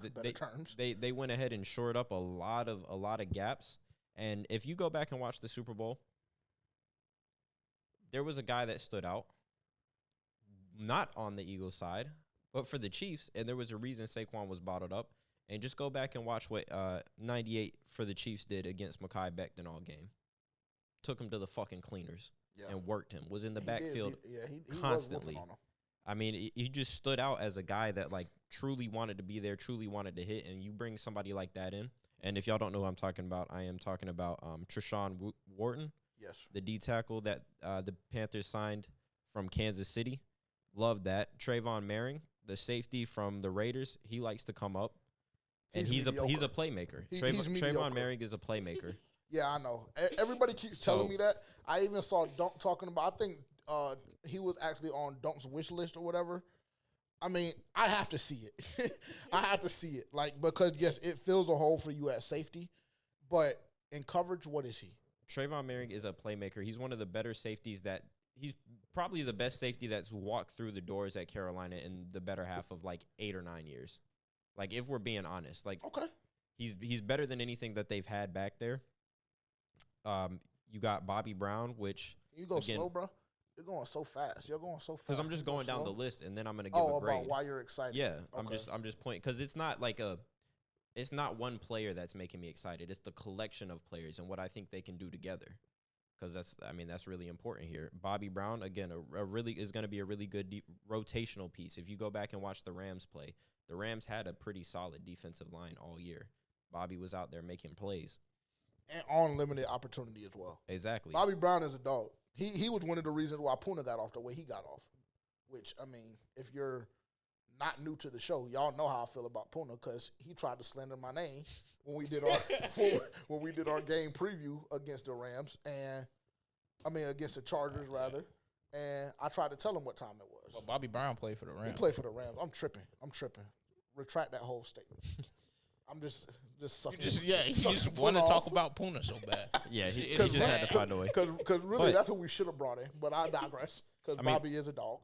they went ahead and shored up a lot of gaps. And if you go back and watch the Super Bowl, there was a guy that stood out, not on the Eagles side, but for the Chiefs, and there was a reason Saquon was bottled up. And just go back and watch what 98 for the Chiefs did against Mekhi Becton all game. Took him to the fucking cleaners and worked him. Was in the backfield constantly. He just stood out as a guy that truly wanted to be there, truly wanted to hit, and you bring somebody like that in. And if y'all don't know who I'm talking about, I am talking about Treshaun Wharton. Yes. The D tackle that the Panthers signed from Kansas City. Love that. Trayvon Merring, the safety from the Raiders, he likes to come up. And he's a playmaker. Trayvon Merring is a playmaker. Yeah, I know. Everybody keeps telling me that. I even saw Dunk talking about, I think he was actually on Dunk's wish list or whatever. I mean, I have to see it. I have to see it. Like, because, yes, it fills a hole for you at safety. But in coverage, what is he? Trayvon Merrick is a playmaker. He's one of the better safeties that he's probably the best safety that's walked through the doors at Carolina in the better half of like 8 or 9 years. Like, if we're being honest, like, Okay. he's better than anything that they've had back there. You got Bobby Brown, which You go slow, bro. You're going so fast. You're going so fast. because I'm just going down the list, and then I'm gonna give a grade. About why you're excited. Yeah, Okay. I'm just pointing because it's not like it's not one player that's making me excited. It's the collection of players and what I think they can do together. Because that's really important here. Bobby Brown, again, is going to be a really good rotational piece. If you go back and watch the Rams play, the Rams had a pretty solid defensive line all year. Bobby was out there making plays. And on limited opportunity as well. Exactly. Bobby Brown is a dog. He was one of the reasons why Puna got off the way he got off. Which, I mean, if you're not new to the show, y'all know how I feel about Puna because he tried to slander my name when we did our when we did our game preview against the Rams against the Chargers rather. And I tried to tell him what time it was. Well, Bobby Brown played for the Rams. He played for the Rams. I'm tripping. Retract that whole statement. I'm just sucking. You just want to talk about Puna so bad. Yeah, he just had to find a way. Because really, that's what we should have brought in. But I digress. Because Bobby is a dog.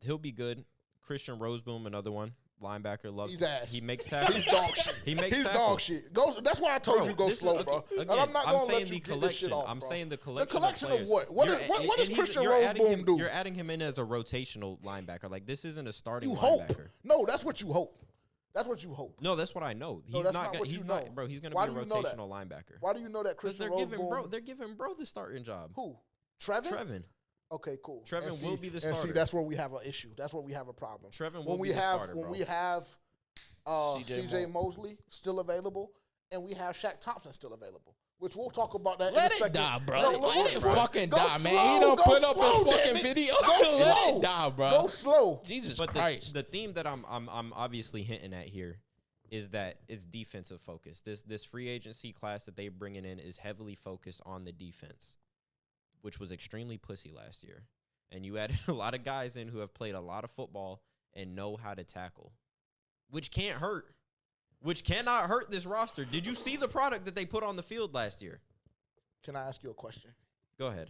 He'll be good. Christian Roseboom, another one. Linebacker, loves He's ass. He makes tackles. He's dog shit. He's dog shit. That's why I told you go slow, bro. Again, and I'm not going to let you the get collection. this shit off, I'm bro. saying the collection. The collection of of what? What does Christian Roseboom do? You're adding him in as a rotational linebacker. Like, this isn't a starting You linebacker. hope. No, that's what you hope. That's what you hope. No, that's what I know. He's that's not. not what He's you not, know. bro. He's going Why to be a do you know that? rotational linebacker. Why do you know that Because Christian Roseboom? they're giving bro the starting job. Who? Trevin? Okay, cool. Trevin will be the starter. And see, that's where we have an issue. That's where we have a problem. Trevin will be the starter, bro. When we have C.J. Mosley still available, and we have Shaq Thompson still available, which we'll talk about that in a second. Die, bro. No, Let it bro. fucking Go die, slow, man. He don't go put up slow, his damn fucking it. video. Go Let slow. it die, bro. Go slow. Jesus But Christ. the theme that I'm obviously hinting at here is that it's defensive focus. This free agency class that they're bringing in is heavily focused on the defense, which was extremely pussy last year. And you added a lot of guys in who have played a lot of football and know how to tackle, which can't hurt, which cannot hurt this roster. Did you see the product that they put on the field last year? Can I ask you a question? Go ahead.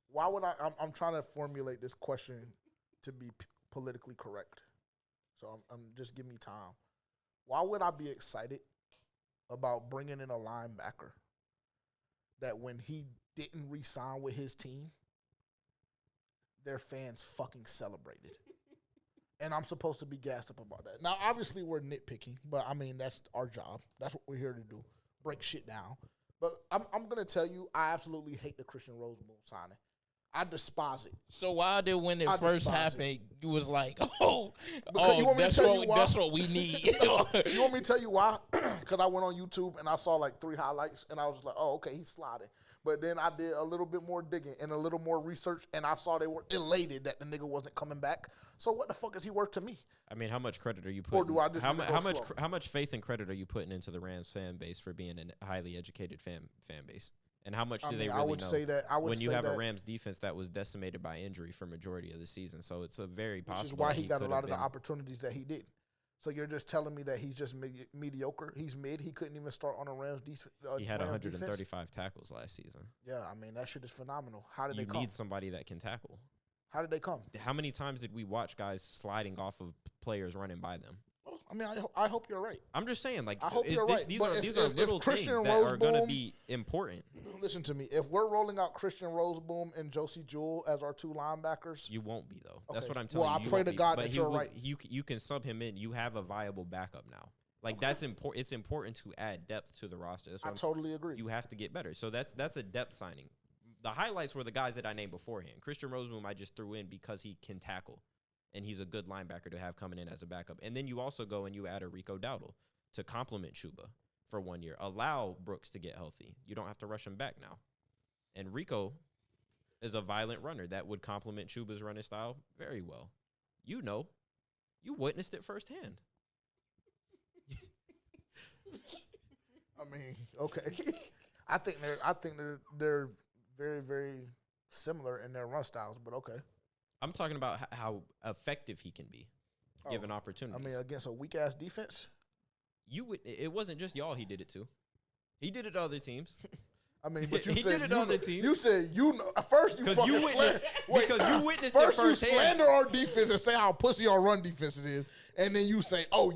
Why would I'm trying to formulate this question to be politically correct. So I'm just give me time. Why would I be excited about bringing in a linebacker that when he didn't re-sign with his team, their fans fucking celebrated? And I'm supposed to be gassed up about that. Now, obviously, we're nitpicking, but, I mean, that's our job. That's what we're here to do, break shit down. But I'm going to tell you, I absolutely hate the Christian Roseboom signing. I despise it. So why did when it first happened, you was like, that's what we need. You want me to tell you why? Because I went on YouTube and I saw like 3 highlights and I was like, oh, okay, he's sliding. But then I did a little bit more digging and a little more research, and I saw they were elated that the nigga wasn't coming back. So what the fuck is he worth to me? I mean, how much credit are you putting? Or do I just how much faith and credit are you putting into the Rams fan base for being a highly educated fan base? And how much do they really know? When you have a Rams defense that was decimated by injury for majority of the season, so it's a very possible. Which is why he got a lot of the opportunities that he did. So you're just telling me that he's just mediocre? He's mid. He couldn't even start on a Rams defense. He had 135 tackles last season. Yeah, I mean that shit is phenomenal. How did they come? You need somebody that can tackle. How did they come? How many times did we watch guys sliding off of players running by them? Well, I mean, I hope you're right. I'm just saying, like, I hope you're right. These are little things that are going to be important. Listen to me. If we're rolling out Christian Roseboom and Josie Jewell as our 2 linebackers, you won't be though. Okay. That's what I'm telling you. Well, I pray to God that you're right. You can sub him in. You have a viable backup now. Like that's important. It's important to add depth to the roster. That's what I totally agree. You have to get better. So that's a depth signing. The highlights were the guys that I named beforehand. Christian Roseboom I just threw in because he can tackle. And he's a good linebacker to have coming in as a backup. And then you also go and you add a Rico Dowdle to complement Chuba for 1 year. Allow Brooks to get healthy. You don't have to rush him back now. And Rico is a violent runner that would complement Chuba's running style very well. You know. You witnessed it firsthand. I mean, okay. I think they're very, very similar in their run styles, but okay. I'm talking about how effective he can be, given opportunities. I mean, against a weak ass defense. It wasn't just y'all he did it to. He did it to other teams. I mean, but you he said did it to other teams. You said first you fucking you witnessed you witnessed it first you firsthand. slander our defense and say how pussy our run defense is, and then you say, oh,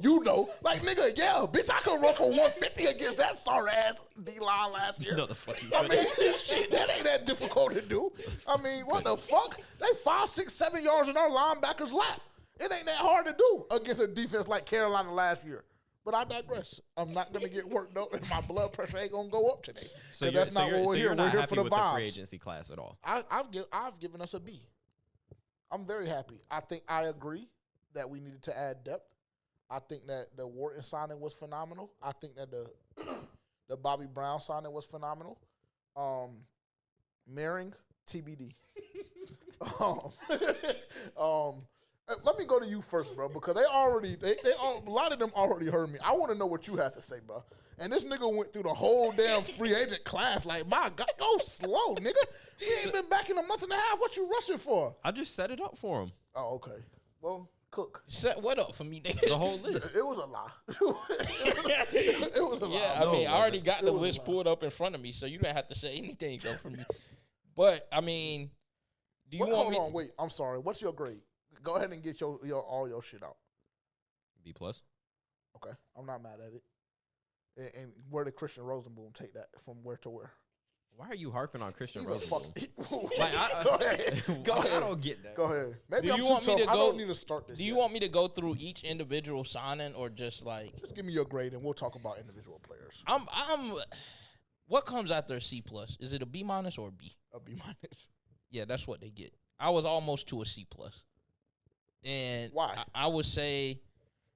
like nigga, yeah, bitch, I could run for 150 against that star ass D line last year. No, the fuck you I mean, shit, that ain't that difficult to do. I mean, what the fuck? They 5, 6, 7 yards in our linebackers' lap. It ain't that hard to do against a defense like Carolina last year. But I digress. I'm not going to get worked up, and my blood pressure ain't going to go up today. So that's not what we're here. We're here for the with the free vibes. agency class at all. I've given us a B. I'm very happy. I agree that we needed to add depth. I think that the Wharton signing was phenomenal. I think that the Bobby Brown signing was phenomenal. Mehring, TBD. Let me go to you first, bro, because they a lot of them already heard me. I want to know what you have to say, bro. And this nigga went through the whole damn free agent class. Like, my God, go slow, nigga. We ain't been back in a month and a half. What you rushing for? I just set it up for him. Oh, okay. Well, cook. Set what up for me, nigga? The whole list. It was a lie. It was a lie. Yeah, I mean, I already got the list pulled up in front of me, so you don't have to say anything though for me. But I mean, do you want hold me? on, wait. I'm sorry. What's your grade? Go ahead and get your all your shit out. B+. Okay, I'm not mad at it. And where did Christian Rosenboom take that from where to where? Why are you harping on Christian He's Rosenboom? Go ahead. Go ahead. I don't get that. Go ahead. Maybe Do I'm you too want me tough. to I go? don't need to start this. Do you want me to go through each individual signing or just like? Just give me your grade and we'll talk about individual players. I'm. What comes after a C+? Is it a B- or a B? A B-. Yeah, that's what they get. I was almost to a C+. And why? I would say,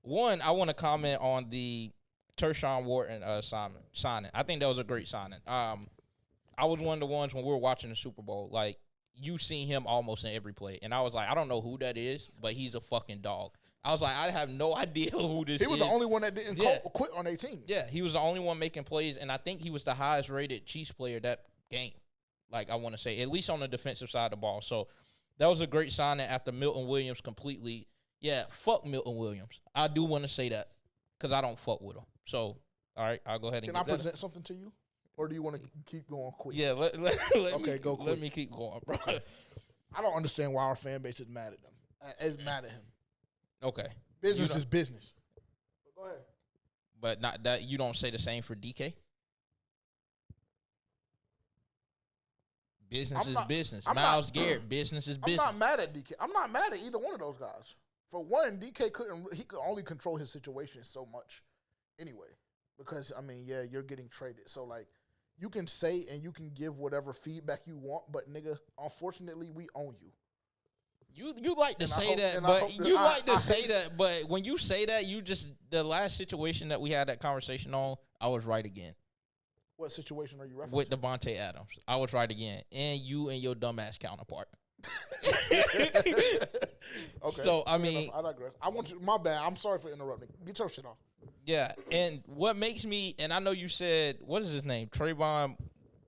one, I want to comment on the Tershawn Wharton signing. I think that was a great signing. I was one of the ones when we were watching the Super Bowl, like, you seen him almost in every play. And I was like, I don't know who that is, but he's a fucking dog. I was like, I have no idea who this is. He was the only one that didn't quit on 18. Yeah, he was the only one making plays, and I think he was the highest rated Chiefs player that game. Like, I want to say, at least on the defensive side of the ball. So that was a great signing after Milton Williams completely. Yeah, fuck Milton Williams. I do want to say that because I don't fuck with him. So, all right, I'll go ahead and Can I present something to you? Or do you want to keep going quick? Yeah, let go quick. Let me keep going, bro. I don't understand why our fan base is mad at them. Is mad at him. Okay. Business is business. But go ahead. But not that you don't say the same for DK? Business is business. Myles Garrett, business is business. I'm not mad at DK. I'm not mad at either one of those guys. For one, DK could only control his situation so much anyway. Because, I mean, yeah, you're getting traded. So, like, you can say and you can give whatever feedback you want, but, nigga, unfortunately, we own you. You like to say that, but you like to say that, but when you say that, you just, the last situation that we had that conversation on, I was right again. What situation are you referencing? With Devontae Adams. I was right again. And you and your dumbass counterpart. Okay. So, I mean. I digress. I want you, my bad. I'm sorry for interrupting. Get your shit off. Yeah. And what makes me, and I know you said, what is his name? Trayvon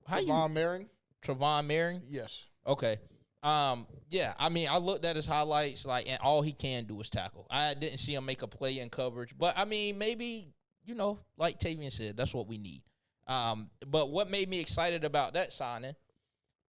Mehring? Trayvon Mehring? Yes. Okay. Yeah, I mean, I looked at his highlights, like, and all he can do is tackle. I didn't see him make a play in coverage. But, I mean, maybe, like Tavion said, that's what we need. But what made me excited about that signing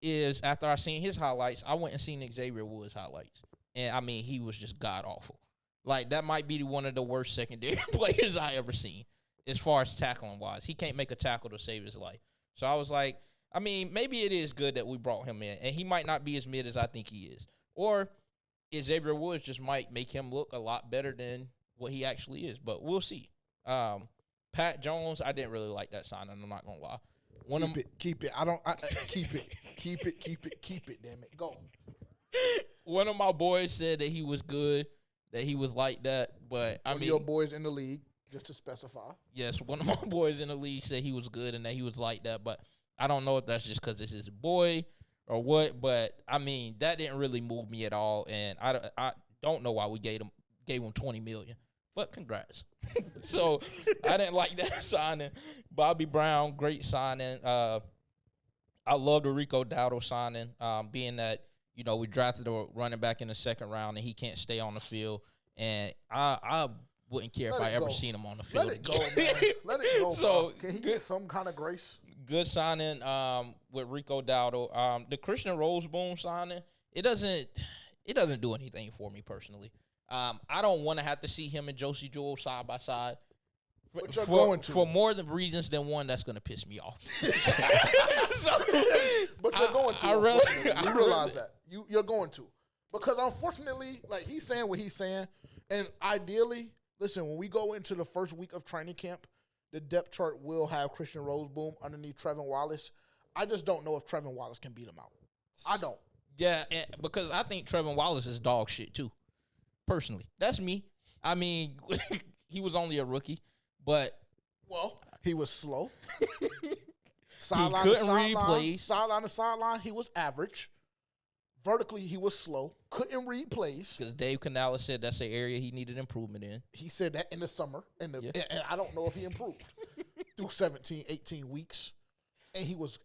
is after I seen his highlights, I went and seen Xavier Woods' highlights. And, I mean, he was just god-awful. Like, that might be one of the worst secondary players I ever seen as far as tackling-wise. He can't make a tackle to save his life. So I was like, I mean, maybe it is good that we brought him in. And he might not be as mid as I think he is. Or Xavier Woods just might make him look a lot better than what he actually is. But we'll see. Pat Jones, I didn't really like that signing. I'm not gonna lie. Keep it. Keep it. Damn it, go. One of my boys said that he was good, that he was like that. But I mean, your boys in the league, just to specify. Yes, one of my boys in the league said he was good and that he was like that. But I don't know if that's just because it's his boy or what. But I mean, that didn't really move me at all, and I don't know why we gave him $20 million. but congrats. So I didn't like that signing. Bobby Brown, great signing. I love the Rico Dowdle signing, being that, you know, we drafted a running back in the second round and he can't stay on the field. And I wouldn't care if I ever seen him on the field. Let it go, man. Let it go. So can he get some kind of grace? Good signing with Rico Dowdle. The Christian Roseboom signing, it doesn't do anything for me personally. I don't want to have to see him and Josie Jewell side by side. But you're going to. For more reasons than one that's going to piss me off. But you're going to. You realize that. You're going to. Because unfortunately, like, he's saying what he's saying. And ideally, listen, when we go into the first week of training camp, the depth chart will have Christian Roseboom underneath Trevin Wallace. I just don't know if Trevin Wallace can beat him out. I don't. Yeah, because I think Trevin Wallace is dog shit too. Personally, that's me. I mean, he was only a rookie, but he was slow. He couldn't read plays. Sideline to sideline, he was average. Vertically, he was slow. Couldn't read plays. Because Dave Canales said that's the area he needed improvement in. He said that in the summer, and I don't know if he improved through 17, 18 weeks, and he was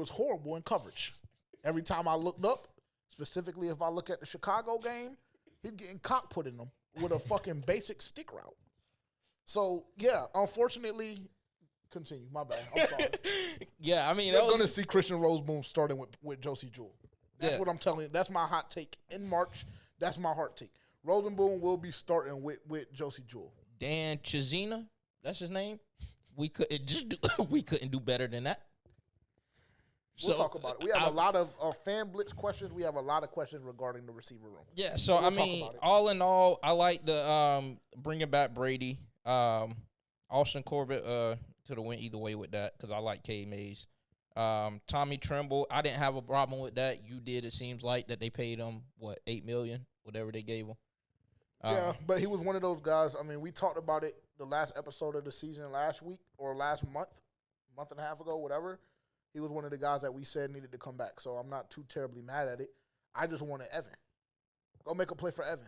horrible in coverage. Every time I looked up, specifically if I look at the Chicago game, he's getting cock put in him with a fucking basic stick route. So, yeah, unfortunately, continue. My bad. I'm sorry. Yeah, I mean, you're going to see Christian Roseboom starting with Josie Jewell. That's what I'm telling you. That's my hot take in March. That's my hot take. Roseboom will be starting with Josie Jewell. Dan Chizina, that's his name. We couldn't do better than that. We'll talk about it. We have a lot of fan blitz questions. We have a lot of questions regarding the receiver room. Yeah, so I mean, all in all, I like the bringing back Brady, Austin Corbett could have went either way with that because I like K Mays. Tommy Tremble, I didn't have a problem with that. You did. It seems like that they paid him $8 million, whatever they gave him. Yeah, but he was one of those guys. I mean, we talked about it the last episode of the season last week or last month and a half ago, whatever. He was one of the guys that we said needed to come back, so I'm not too terribly mad at it. I just wanted Evan. Go make a play for Evan.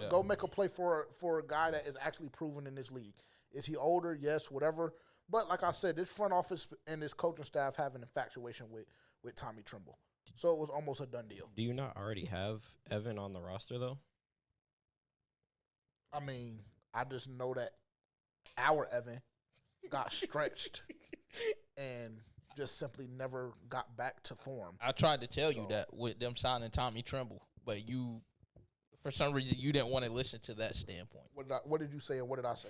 Go make a play for a guy that is actually proven in this league. Is he older? Yes, whatever. But like I said, this front office and this coaching staff have an infatuation with Tommy Tremble. So it was almost a done deal. Do you not already have Evan on the roster, though? I mean, I just know that our Evan got stretched and just simply never got back to form. I tried to tell you that with them signing Tommy Tremble, but you, for some reason, you didn't want to listen to that standpoint. What did you say and what did I say?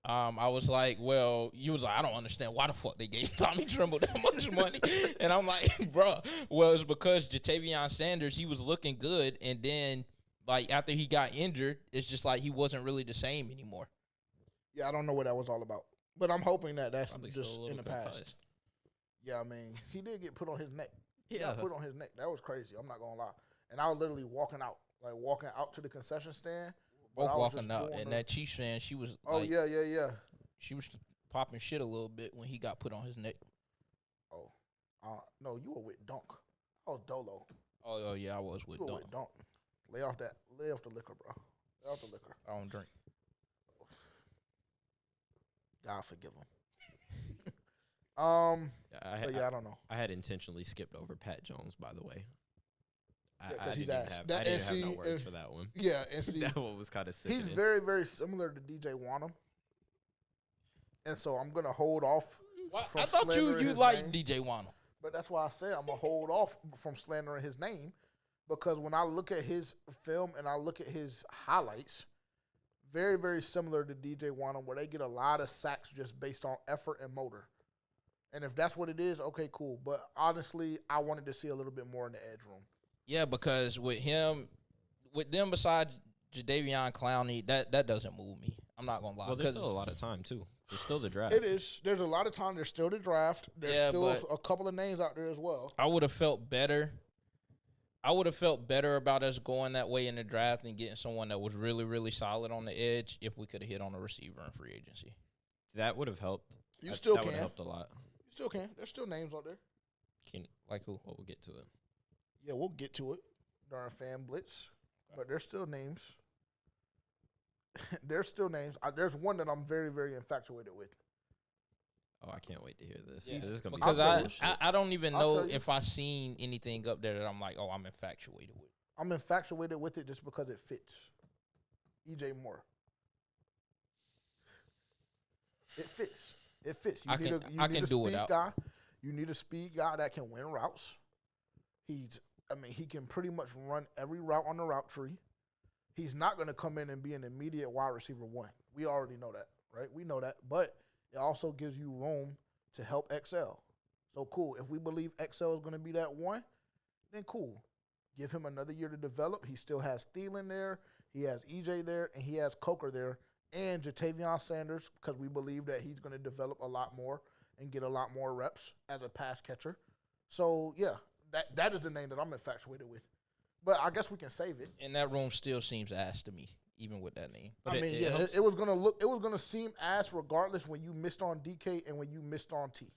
I was like, well, you was like, I don't understand why the fuck they gave Tommy Tremble that much money. And I'm like, bro, well, it's because Jatavion Sanders, he was looking good. And then, like, after he got injured, it's just like he wasn't really the same anymore. Yeah, I don't know what that was all about. But I'm hoping that that's Probably just in the past. Yeah, I mean, he did get put on his neck. He got put on his neck. That was crazy. I'm not going to lie. And I was literally walking out to the concession stand. Both walking out. And that Chiefs fan, she was yeah. She was popping shit a little bit when he got put on his neck. Oh. No, you were with Dunk. I was Dolo. Oh, yeah, I was with Dunk. With Dunk. Lay off the liquor, bro. Lay off the liquor. I don't drink. God forgive him. I don't know. I had intentionally skipped over Pat Jones, by the way. I didn't have no words for that one. Yeah, and see, that one was kind of sick. He's very, very similar to DJ Wanham, and so I'm gonna hold off. From I thought you liked DJ Wanham, but that's why I say I'm gonna hold off from slandering his name, because when I look at his film and I look at his highlights, very, very similar to DJ Wanham, where they get a lot of sacks just based on effort and motor. And if that's what it is, okay, cool. But honestly, I wanted to see a little bit more in the edge room. Yeah, because with them besides Jadeveon Clowney, that doesn't move me. I'm not gonna lie. Well, there's still a lot of time too. There's still the draft. It is. There's a lot of time. There's still the draft. There's still a couple of names out there as well. I would have felt better. About us going that way in the draft and getting someone that was really, really solid on the edge if we could have hit on a receiver in free agency. That would have helped. That would have helped a lot. You still can. There's still names out there. Like who? Well, we'll get to it. Yeah, we'll get to it during Fan Blitz. But there's still names. there's still names. There's one that I'm very, very infatuated with. Oh, I can't wait to hear this. Yeah. This is gonna be Because some bullshit. I don't even I'll know tell you. if I seen anything up there that I'm like, oh, I'm infatuated with. I'm infatuated with it just because it fits. EJ Moore. It fits. It fits. I can do speed without. guy. You need a speed guy that can win routes. He can pretty much run every route on the route tree. He's not going to come in and be an immediate wide receiver one. We already know that, right? We know that. But it also gives you room to help XL. So cool. If we believe XL is going to be that one, then cool. Give him another year to develop. He still has Thielen there. He has EJ there, and he has Coker there, and Jatavion Sanders, because we believe that he's going to develop a lot more and get a lot more reps as a pass catcher. So, yeah, that is the name that I'm infatuated with. But I guess we can save it. And that room still seems ass to me, even with that name. But it was gonna seem ass regardless when you missed on DK and when you missed on T.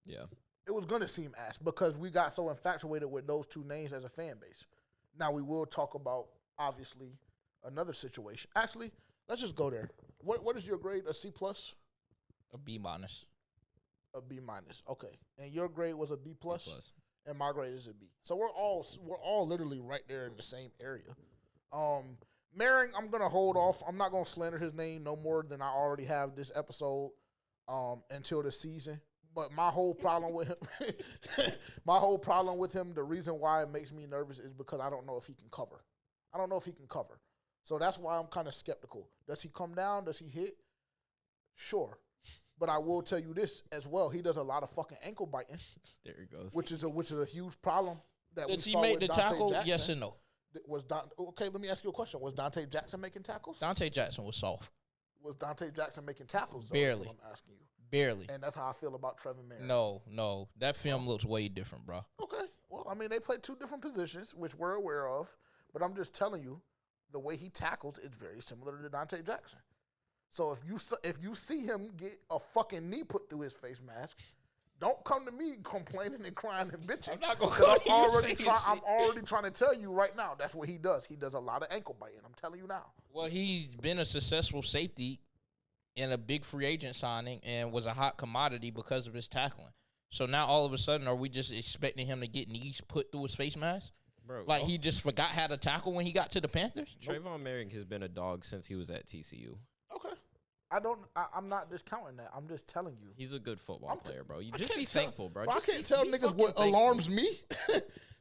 Yeah. It was gonna seem ass because we got so infatuated with those two names as a fan base. Now we will talk about obviously another situation. Actually, let's just go there. What is your grade? A C plus? A B minus. A B minus. Okay. And your grade was a B plus? B plus. And my grade is a B. So we're all literally right there in the same area. Merring, I'm gonna hold off. I'm not gonna slander his name no more than I already have this episode until the season. But my whole problem with him, the reason why it makes me nervous is because I don't know if he can cover. So that's why I'm kind of skeptical. Does he come down? Does he hit? Sure. But I will tell you this as well. He does a lot of fucking ankle biting. There he goes. Which is a huge problem that we Did he saw make with the Dante tackle? Jackson. Yes and no. Okay, let me ask you a question. Was Dante Jackson making tackles? Dante Jackson was soft. Was Dante Jackson making tackles? Though, Barely. is what I'm asking you. Barely. And that's how I feel about Trevor Merritt. No. That film looks way different, bro. Okay. Well, I mean, they play two different positions, which we're aware of. But I'm just telling you, the way he tackles is very similar to Dante Jackson. So if you see him get a fucking knee put through his face mask, don't come to me complaining and crying and bitching. I'm not gonna call I'm already trying to tell you right now. That's what he does. He does a lot of ankle biting. I'm telling you now. Well, he's been a successful safety in a big free agent signing and was a hot commodity because of his tackling. So now all of a sudden, are we just expecting him to get knees put through his face mask? Bro, Like he just forgot how to tackle when he got to the Panthers? Trayvon Merrick has been a dog since he was at TCU. Okay. I'm not discounting that. I'm just telling you. He's a good football player, bro. You I just can't be tell- thankful, bro. I Just can't be tell niggas fucking what thankful. alarms me.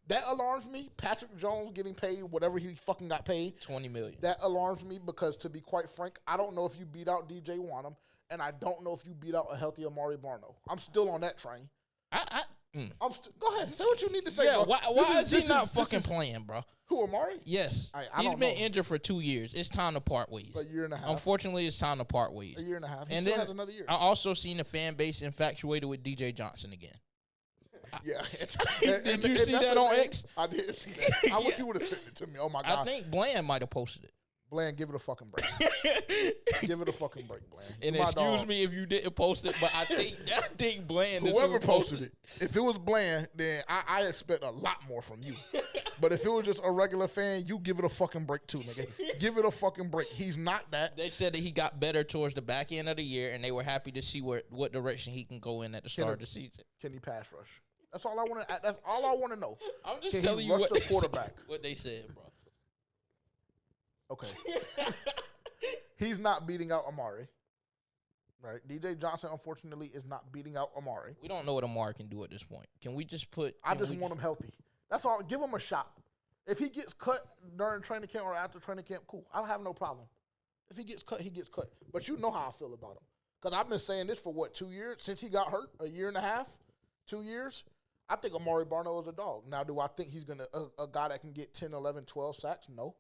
That alarms me. Patrick Jones getting paid whatever he fucking got paid. $20 million. That alarms me because, to be quite frank, I don't know if you beat out DJ Wanham, and I don't know if you beat out a healthy Amari Barno. I'm still on that train. Go ahead. Say what you need to say, Yeah, bro. why is he not fucking playing, bro? Who, Amari? Yes. I He's don't been know. injured for 2 years. It's time to part ways. A year and a half. Unfortunately, it's time to part ways. A year and a half. He And still then has another year. I also seen the fan base infatuated with DJ Johnson again. Yeah. Did you see that's that a on name? X? I did see that. I wish you would have sent it to me. Oh, my God. I think Bland might have posted it. Bland, give it a fucking break. Give it a fucking break, Bland. And You my excuse dog. me if you didn't post it, but I think Bland is Whoever who posted it, if it was Bland, then I expect a lot more from you. But if it was just a regular fan, you give it a fucking break too, nigga. Give it a fucking break. He's not that. They said that he got better towards the back end of the year, and they were happy to see what direction he can go in at the start of the season. Can he pass rush? That's all I want to. That's all I want to know. I'm just Can telling he you rush what the they quarterback? Said, what they said, bro. Okay. He's not beating out Amari. Right. DJ Johnson, unfortunately, is not beating out Amari. We don't know what Amari can do at this point. Can we just put? I just want him healthy. That's all. Give him a shot. If he gets cut during training camp or after training camp, cool. I don't have no problem. If he gets cut, he gets cut. But you know how I feel about him. Because I've been saying this for, 2 years? Since he got hurt, a year and a half, 2 years. I think Amari Barno is a dog. Now, do I think he's going to a guy that can get 10, 11, 12 sacks? No.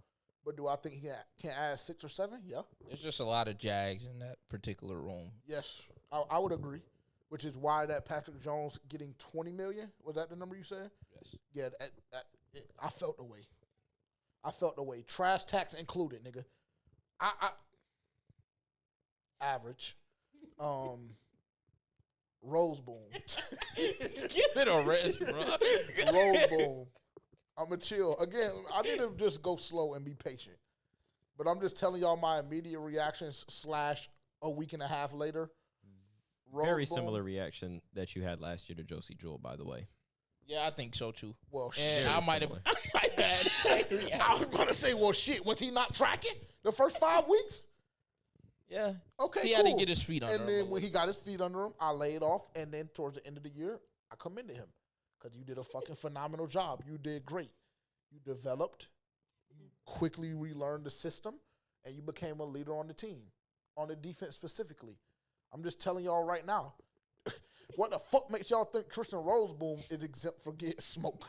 But do I think he can add 6 or 7? Yeah. There's just a lot of Jags in that particular room. Yes, I would agree. Which is why that Patrick Jones getting $20 million, was that the number you said? Yes. Yeah, I felt the way. I felt the way. Trash tax included, nigga. I average. Rose Boom. Give it a rest, bro. Rose Boom. I'm going to chill. Again, I need to just go slow and be patient. But I'm just telling y'all my immediate reactions / a week and a half later. Very similar reaction that you had last year to Josie Jewell, by the way. Yeah, I think so too. Well, And shit. I might have. I was gonna say, well, shit. Was he not tracking the first 5 weeks? Yeah. Okay, He cool. had to get his feet under him. And then when he got his feet under him, I laid off. And then towards the end of the year, I commended him because you did a fucking phenomenal job. You did great. You developed. You quickly relearned the system, and you became a leader on the team, on the defense specifically. I'm just telling y'all right now. What the fuck makes y'all think Christian Roseboom is exempt for getting smoked?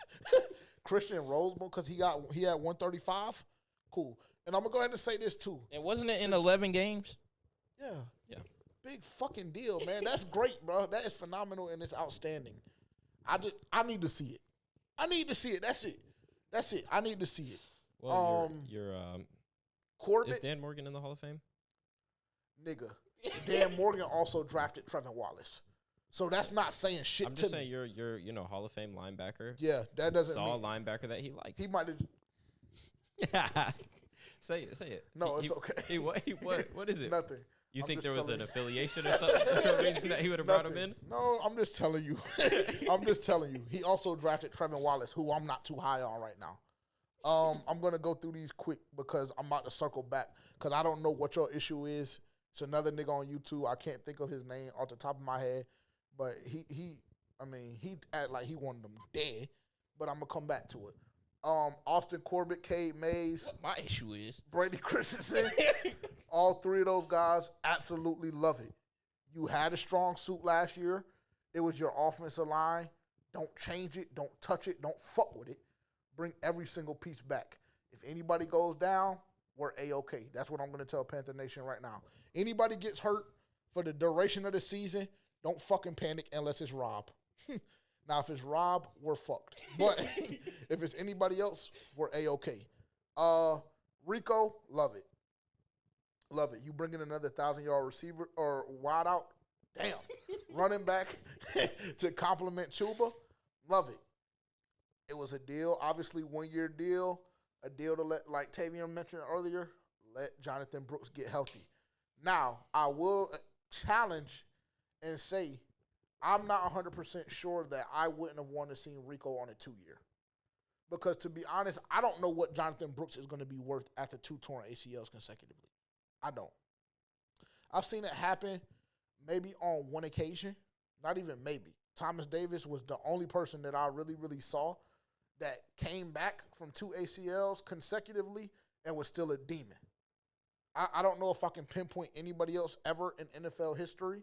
Christian Roseboom, because he had 135? Cool. And I'm going to go ahead and say this, too. And wasn't it in 11 games? Yeah. Yeah. Big fucking deal, man. That's great, bro. That is phenomenal, and it's outstanding. I need to see it. I need to see it. That's it. I need to see it. Well, you're Corbett, is Dan Morgan in the Hall of Fame? nigga. Dan Morgan also drafted Trevin Wallace. So that's not saying shit I'm to just me. saying you're Hall of Fame linebacker. Yeah, that doesn't Saw mean. a linebacker that he liked. He might have. Say it. No, it's okay. What is it? Nothing. You I'm think just there was telling an you. affiliation or something? A reason that he would have brought him in? No, I'm just telling you. I'm just telling you. He also drafted Trevin Wallace, who I'm not too high on right now. I'm going to go through these quick because I'm about to circle back because I don't know what your issue is. It's another nigga on YouTube. I can't think of his name off the top of my head, but he act like he wanted them dead, but I'm going to come back to it. Austin Corbett, Cade Mays, What my issue is. Brady Christensen, all three of those guys absolutely love it. You had a strong suit last year. It was your offensive line. Don't change it. Don't touch it. Don't fuck with it. Bring every single piece back. If anybody goes down, we're A-okay. That's what I'm going to tell Panther Nation right now. Anybody gets hurt for the duration of the season, don't fucking panic unless it's Rob. Now, if it's Rob, we're fucked. But if it's anybody else, we're A-okay. Rico, love it. Love it. You bring in another 1,000-yard receiver or wide out, damn. Running back to complement Chuba, love it. It was a deal, obviously 1-year deal, a deal to let, like Tavion mentioned earlier, let Jonathan Brooks get healthy. Now, I will challenge and say I'm not 100% sure that I wouldn't have wanted to see Rico on a 2-year. Because to be honest, I don't know what Jonathan Brooks is going to be worth after 2 torn ACLs consecutively. I don't. I've seen it happen maybe on one occasion, not even maybe. Thomas Davis was the only person that I really, really saw that came back from 2 ACLs consecutively and was still a demon. I don't know if I can pinpoint anybody else ever in NFL history.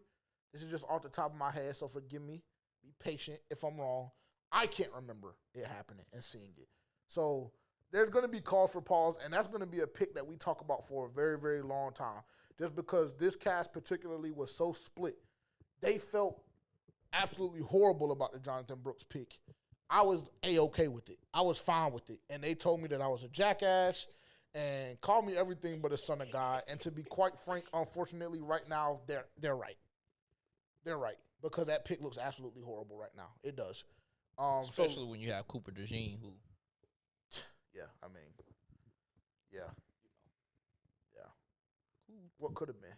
This is just off the top of my head, so forgive me. Be patient if I'm wrong. I can't remember it happening and seeing it. So there's going to be calls for pause, and that's going to be a pick that we talk about for a very, very long time. Just because this cast particularly was so split. They felt absolutely horrible about the Jonathan Brooks pick. I was A-okay with it. I was fine with it. And they told me that I was a jackass and called me everything but a son of God. And to be quite frank, unfortunately, right now, they're right. They're right. Because that pick looks absolutely horrible right now. It does. Especially when you have Cooper DeJean, who... Yeah, I mean, yeah. What could have been?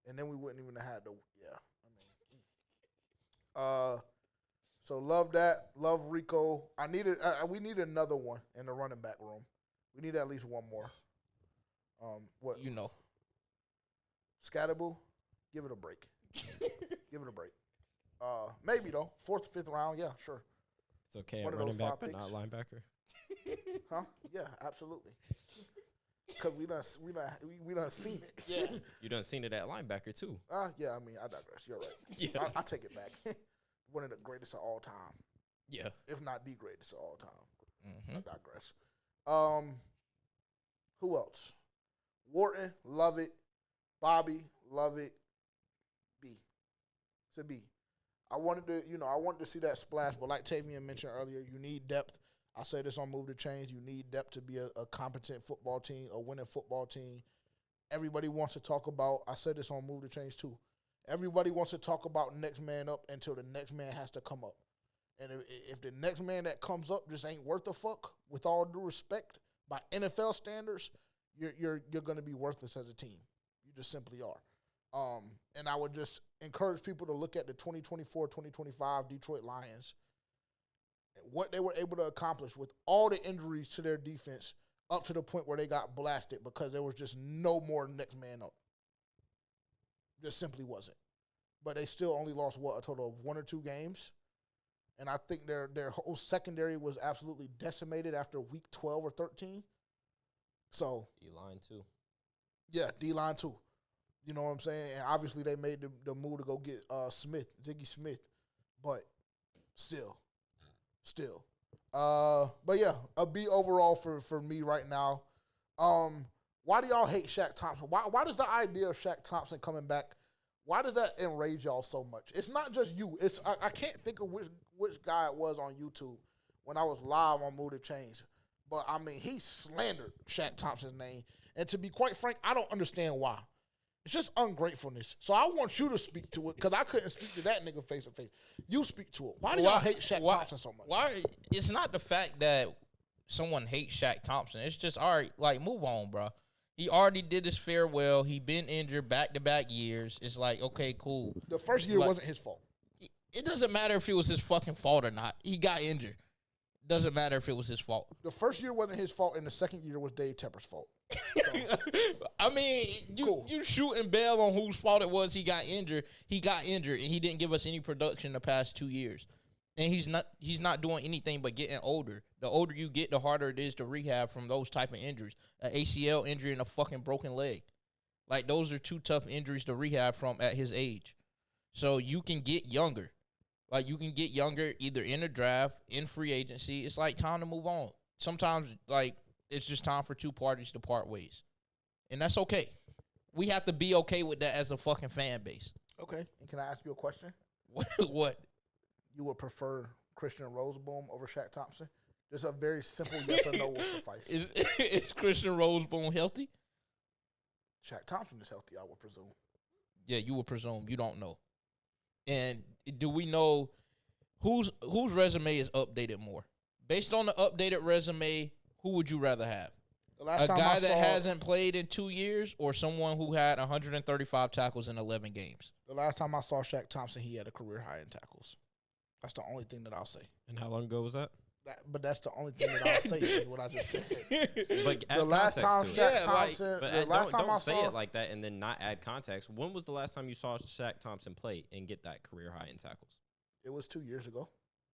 And then we wouldn't even have had the, so love that. Love Rico. We need another one in the running back room. We need at least one more. What? You know. Scatterboo, give it a break. Give it a break. Maybe, though. 4th, 5th round, yeah, sure. It's okay One at of those running back, 5 but picks. not linebacker. Huh? Yeah, absolutely. Because we done seen it. Yeah. You done seen it at linebacker, too. Yeah, I mean, I digress. You're right. Yeah. I take it back. One of the greatest of all time. Yeah. If not the greatest of all time. Mm-hmm. I digress. Who else? Wharton, love it. Bobby, love it. B. It's a B. I wanted to see that splash, but like Tavion mentioned earlier, you need depth. I say this on Move the Chains. You need depth to be a competent football team, a winning football team. Everybody wants to talk about, I said this on Move the Chains too. Everybody wants to talk about next man up until the next man has to come up. And if the next man that comes up just ain't worth a fuck, with all due respect, by NFL standards, you're going to be worthless as a team. You just simply are. And I would just encourage people to look at the 2024-2025 Detroit Lions, what they were able to accomplish with all the injuries to their defense up to the point where they got blasted because there was just no more next man up. Just simply wasn't. But they still only lost, a total of 1 or 2 games. And I think their whole secondary was absolutely decimated after week 12 or 13. So D-line, too. Yeah, D-line, too. You know what I'm saying? And obviously they made the move to go get Ziggy Smith. But still. But yeah, a B overall for me right now. Why do y'all hate Shaq Thompson? Why does the idea of Shaq Thompson coming back, why does that enrage y'all so much? It's not just you. It's I can't think of which guy it was on YouTube when I was live on Move the Chains. But, I mean, he slandered Shaq Thompson's name. And to be quite frank, I don't understand why. It's just ungratefulness. So I want you to speak to it because I couldn't speak to that nigga face to face. You speak to it. Why do y'all hate Shaq Thompson so much? Why? It's not the fact that someone hates Shaq Thompson. It's just, all right, like, move on, bro. He already did his farewell. He been injured back-to-back years. It's like, okay, cool. The first year wasn't his fault. It doesn't matter if it was his fucking fault or not. He got injured. Doesn't matter if it was his fault. The first year wasn't his fault, and the second year was Dave Tepper's fault. So. I mean, you shoot and bail on whose fault it was he got injured. He got injured, and he didn't give us any production the past 2 years. And he's not doing anything but getting older. The older you get, the harder it is to rehab from those type of injuries. An ACL injury and a fucking broken leg. Like, those are 2 tough injuries to rehab from at his age. So you can get younger. Like, you can get younger either in the draft, in free agency. It's like time to move on. Sometimes, like, it's just time for 2 parties to part ways. And that's okay. We have to be okay with that as a fucking fan base. Okay. And can I ask you a question? What? You would prefer Christian Roseboom over Shaq Thompson? Just a very simple yes or no will suffice. Is Christian Roseboom healthy? Shaq Thompson is healthy, I would presume. Yeah, you would presume. You don't know. And do we know whose resume is updated more? Based on the updated resume, who would you rather have? A guy that hasn't played in 2 years or someone who had 135 tackles in 11 games? The last time I saw Shaq Thompson, he had a career high in tackles. That's the only thing that I'll say. And how long ago was that? But that's the only thing that I'll say is what I just said. But the last time Shaq Thompson, don't say it like that and then not add context. When was the last time you saw Shaq Thompson play and get that career high in tackles? It was 2 years ago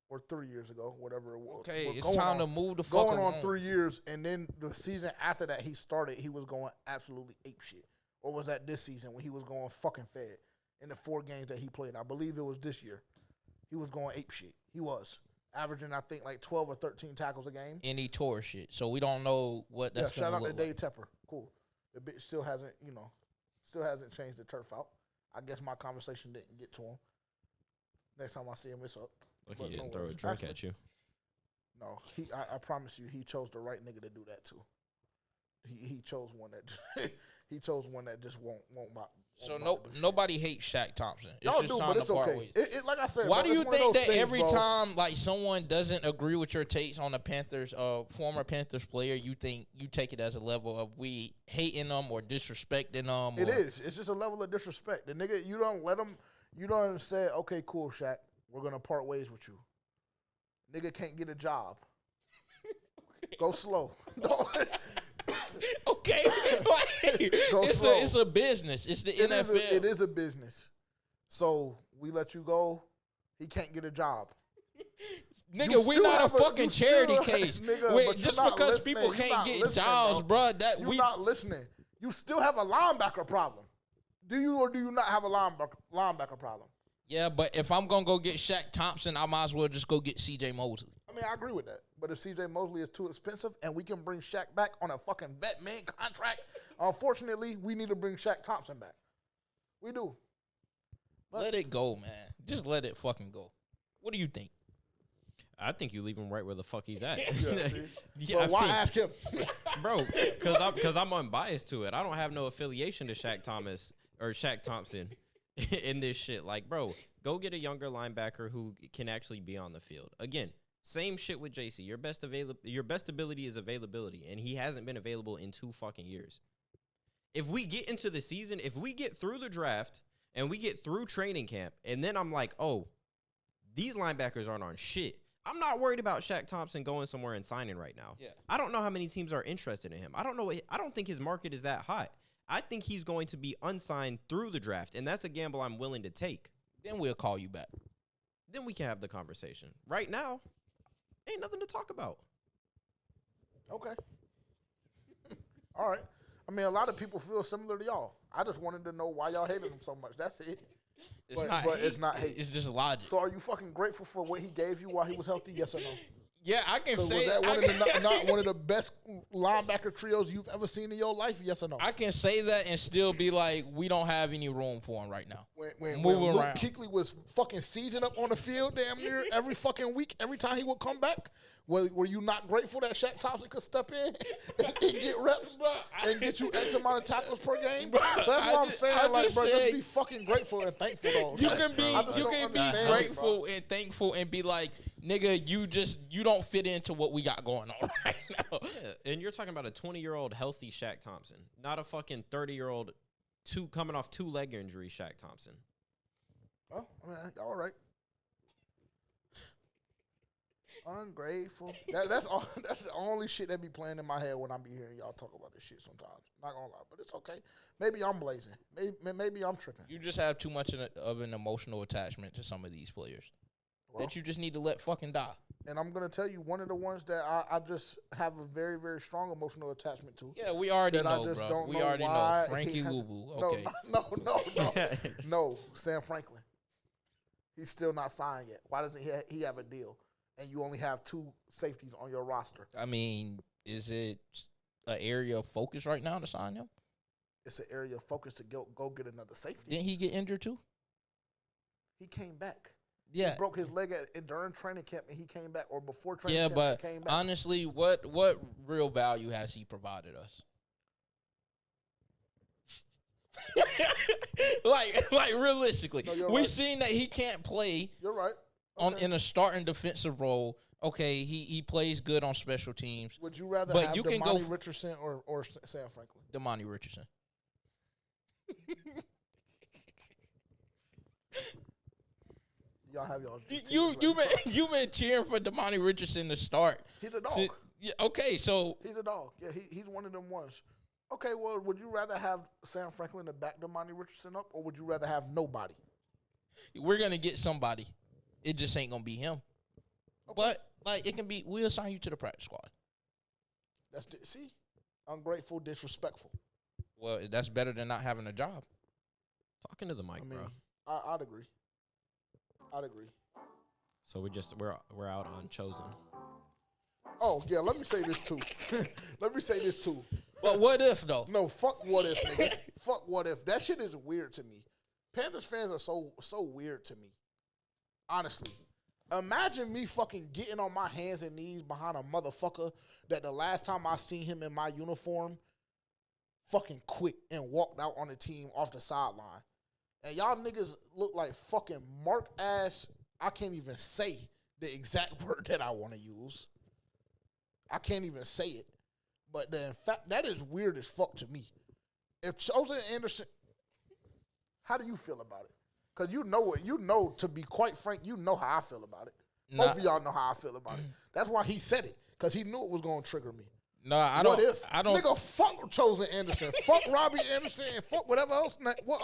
or 3 years ago, whatever it was. Okay, it's time to move the fuck going along. on 3 years, and then the season after that he started, he was going absolutely apeshit. Or was that this season when he was going fucking fed in the 4 games that he played? I believe it was this year. He was going apeshit. He was. Averaging, I think, like 12 or 13 tackles a game. And he tore shit. So we don't know what that's going to look like. Shout out to Dave Tepper. Cool. The bitch still hasn't changed the turf out. I guess my conversation didn't get to him. Next time I see him, it's up. Like he didn't throw a drink at you. No. I promise you, he chose the right nigga to do that too. He chose one that just won't So nobody hates Shaq Thompson. Y'all do, but it's okay. Like I said, why do you think that every time like someone doesn't agree with your takes on the Panthers, former Panthers player, you take it as a level of we hating them or disrespecting them? It is. It's just a level of disrespect. The nigga, you don't let him. You don't say, okay, cool, Shaq, we're gonna part ways with you. Nigga can't get a job. Go slow. Okay, it's a business. It's the NFL. It is a business. So we let you go. He can't get a job. Nigga, we not a fucking charity case. Nigga, just because people can't get jobs, bro. You're not listening. You still have a linebacker problem. Do you or do you not have a linebacker problem? Yeah, but if I'm gonna go get Shaq Thompson, I might as well just go get C.J. Mosley. I mean, I agree with that. But if C.J. Mosley is too expensive and we can bring Shaq back on a fucking vet man contract, unfortunately, we need to bring Shaq Thompson back. We do. But let it go, man. Just let it fucking go. What do you think? I think you leave him right where the fuck he's at. So why ask him? Bro, because I'm unbiased to it. I don't have no affiliation to Shaq Thompson in this shit. Like, bro, go get a younger linebacker who can actually be on the field. Again, Same shit with JC. Your best ability is availability, and he hasn't been available in 2 fucking years. If we get into the season, if we get through the draft and we get through training camp, and then I'm like, oh, these linebackers aren't on shit. I'm not worried about Shaq Thompson going somewhere and signing right now. Yeah. I don't know how many teams are interested in him. I don't think his market is that hot. I think he's going to be unsigned through the draft, and that's a gamble I'm willing to take. Then we'll call you back. Then we can have the conversation. Right now, ain't nothing to talk about. Okay. All right. I mean, a lot of people feel similar to y'all. I just wanted to know why y'all hated him so much. That's it. But it's not hate. It's just logic. So are you fucking grateful for what he gave you while he was healthy? Yes or no? Yeah, I can say was that not one of the best linebacker trios you've ever seen in your life? Yes or no? I can say that and still be like, we don't have any room for him right now. When Luke Kuechly was fucking seizing up on the field damn near every fucking week, every time he would come back, were you not grateful that Shaq Thompson could step in and get reps and get you X amount of tackles per game? So that's what I'm saying. Just be fucking grateful and thankful, though. You can be grateful and thankful and be like, nigga, you don't fit into what we got going on right now. Yeah, and you're talking about a 20-year-old healthy Shaq Thompson, not a fucking 30-year-old coming off 2 leg injuries Shaq Thompson. Oh, I mean, all right. Ungrateful. That's all. That's the only shit that be playing in my head when I be hearing y'all talk about this shit sometimes. Not gonna lie, but it's okay. Maybe I'm blazing. Maybe I'm tripping. You just have too much of an emotional attachment to some of these players that you just need to let fucking die. And I'm gonna tell you one of the ones that I just have a very, very strong emotional attachment to. Yeah, we already know, bro. We already know. Frankie Lubu. Okay. No, Sam Franklin. He's still not signed yet. Why doesn't he have a deal? And you only have 2 safeties on your roster. I mean, is it an area of focus right now to sign him? It's an area of focus to go get another safety. Didn't he get injured too? He came back. Yeah. He broke his leg during training camp, and he came back, or before training camp, he came back. Honestly, what real value has he provided us? like realistically, we've seen that he can't play. You're right. In a starting defensive role. Okay, he plays good on special teams. Would you rather have Damani Richardson or Sam Franklin? Damani Richardson. Y'all have y'all. You been cheering for Damani Richardson to start. He's a dog. Yeah, okay, so he's a dog. Yeah, he's one of them ones. Okay, well, would you rather have Sam Franklin to back Damani Richardson up, or would you rather have nobody? We're gonna get somebody. It just ain't gonna be him. Okay. But it can be. We'll assign you to the practice squad. See, ungrateful, disrespectful. Well, that's better than not having a job. Talking to the mic, bro. I'd agree. So we're out on Chosen. Oh yeah, let me say this too. But what if though? No, fuck what if, nigga. Fuck what if. That shit is weird to me. Panthers fans are so weird to me. Honestly. Imagine me fucking getting on my hands and knees behind a motherfucker that the last time I seen him in my uniform fucking quit and walked out on the team off the sideline. And y'all niggas look like fucking Mark ass. I can't even say the exact word that I want to use. I can't even say it. But in fact, that is weird as fuck to me. If Chosen Anderson, how do you feel about it? Because you know, to be quite frank, you know how I feel about it. Both of y'all know how I feel about it. That's why he said it, because he knew it was going to trigger me. No, I don't. Nigga, fuck Chosen Anderson. Fuck Robbie Anderson and fuck whatever else, what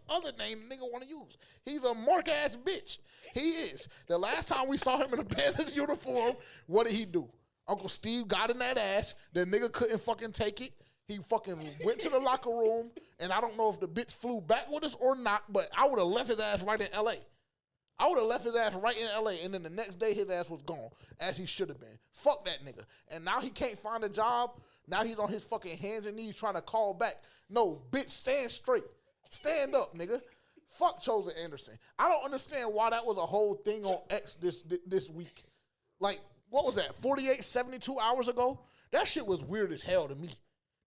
other name the nigga want to use. He's a mark-ass bitch. He is. The last time we saw him in a Panthers uniform, what did he do? Uncle Steve got in that ass. The nigga couldn't fucking take it. He fucking went to the locker room, and I don't know if the bitch flew back with us or not, but I would have left his ass right in L.A. I would have left his ass right in L.A., and then the next day his ass was gone, as he should have been. Fuck that nigga. And now he can't find a job. Now he's on his fucking hands and knees trying to call back. No, bitch, stand straight. Stand up, nigga. Fuck Chosen Anderson. I don't understand why that was a whole thing on X this week. Like, what was that, 48, 72 hours ago? That shit was weird as hell to me.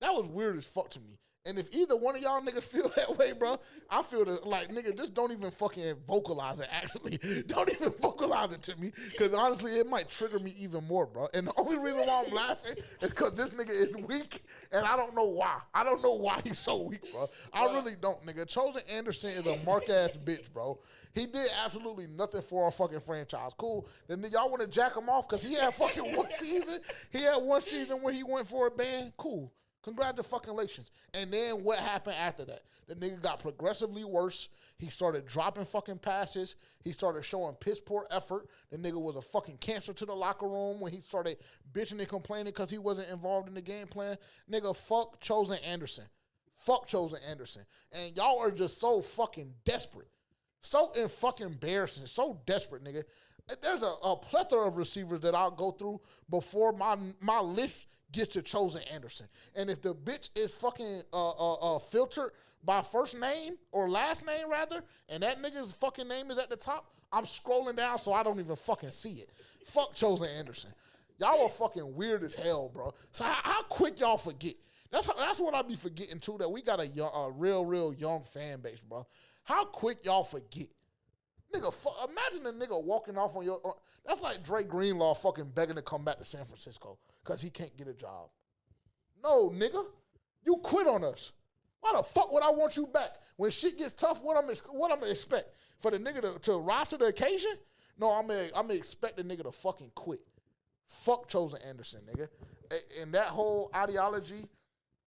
That was weird as fuck to me. And if either one of y'all niggas feel that way, bro, I feel that, like, nigga, just don't even fucking vocalize it, actually. Don't even vocalize it to me, because honestly, it might trigger me even more, bro. And the only reason why I'm laughing is because this nigga is weak, and I don't know why. I don't know why he's so weak, bro. I really don't, nigga. Chosen Anderson is a mark-ass bitch, bro. He did absolutely nothing for our fucking franchise. Cool. Then y'all want to jack him off because he had fucking one season? He had one season where he went for a ban? Cool. Congratulations. And then what happened after that? The nigga got progressively worse. He started dropping fucking passes. He started showing piss poor effort. The nigga was a fucking cancer to the locker room when he started bitching and complaining because he wasn't involved in the game plan. Nigga, fuck Chosen Anderson. Fuck Chosen Anderson. And y'all are just so fucking desperate. So fucking embarrassing. So desperate, nigga. There's a plethora of receivers that I'll go through before my list gets to Chosen Anderson. And if the bitch is fucking filtered by first name or last name rather, and that nigga's fucking name is at the top, I'm scrolling down so I don't even fucking see it. Fuck Chosen Anderson. Y'all are fucking weird as hell, bro. So how quick y'all forget? That's what I be forgetting too, that we got a real young fan base, bro. How quick y'all forget? Nigga, imagine a nigga walking off on your... that's like Dre Greenlaw fucking begging to come back to San Francisco because he can't get a job. No, nigga. You quit on us. Why the fuck would I want you back? When shit gets tough, what I'm gonna expect? For the nigga to rise to the occasion? No, I'm gonna expect the nigga to fucking quit. Fuck Chosen Anderson, nigga. And that whole ideology,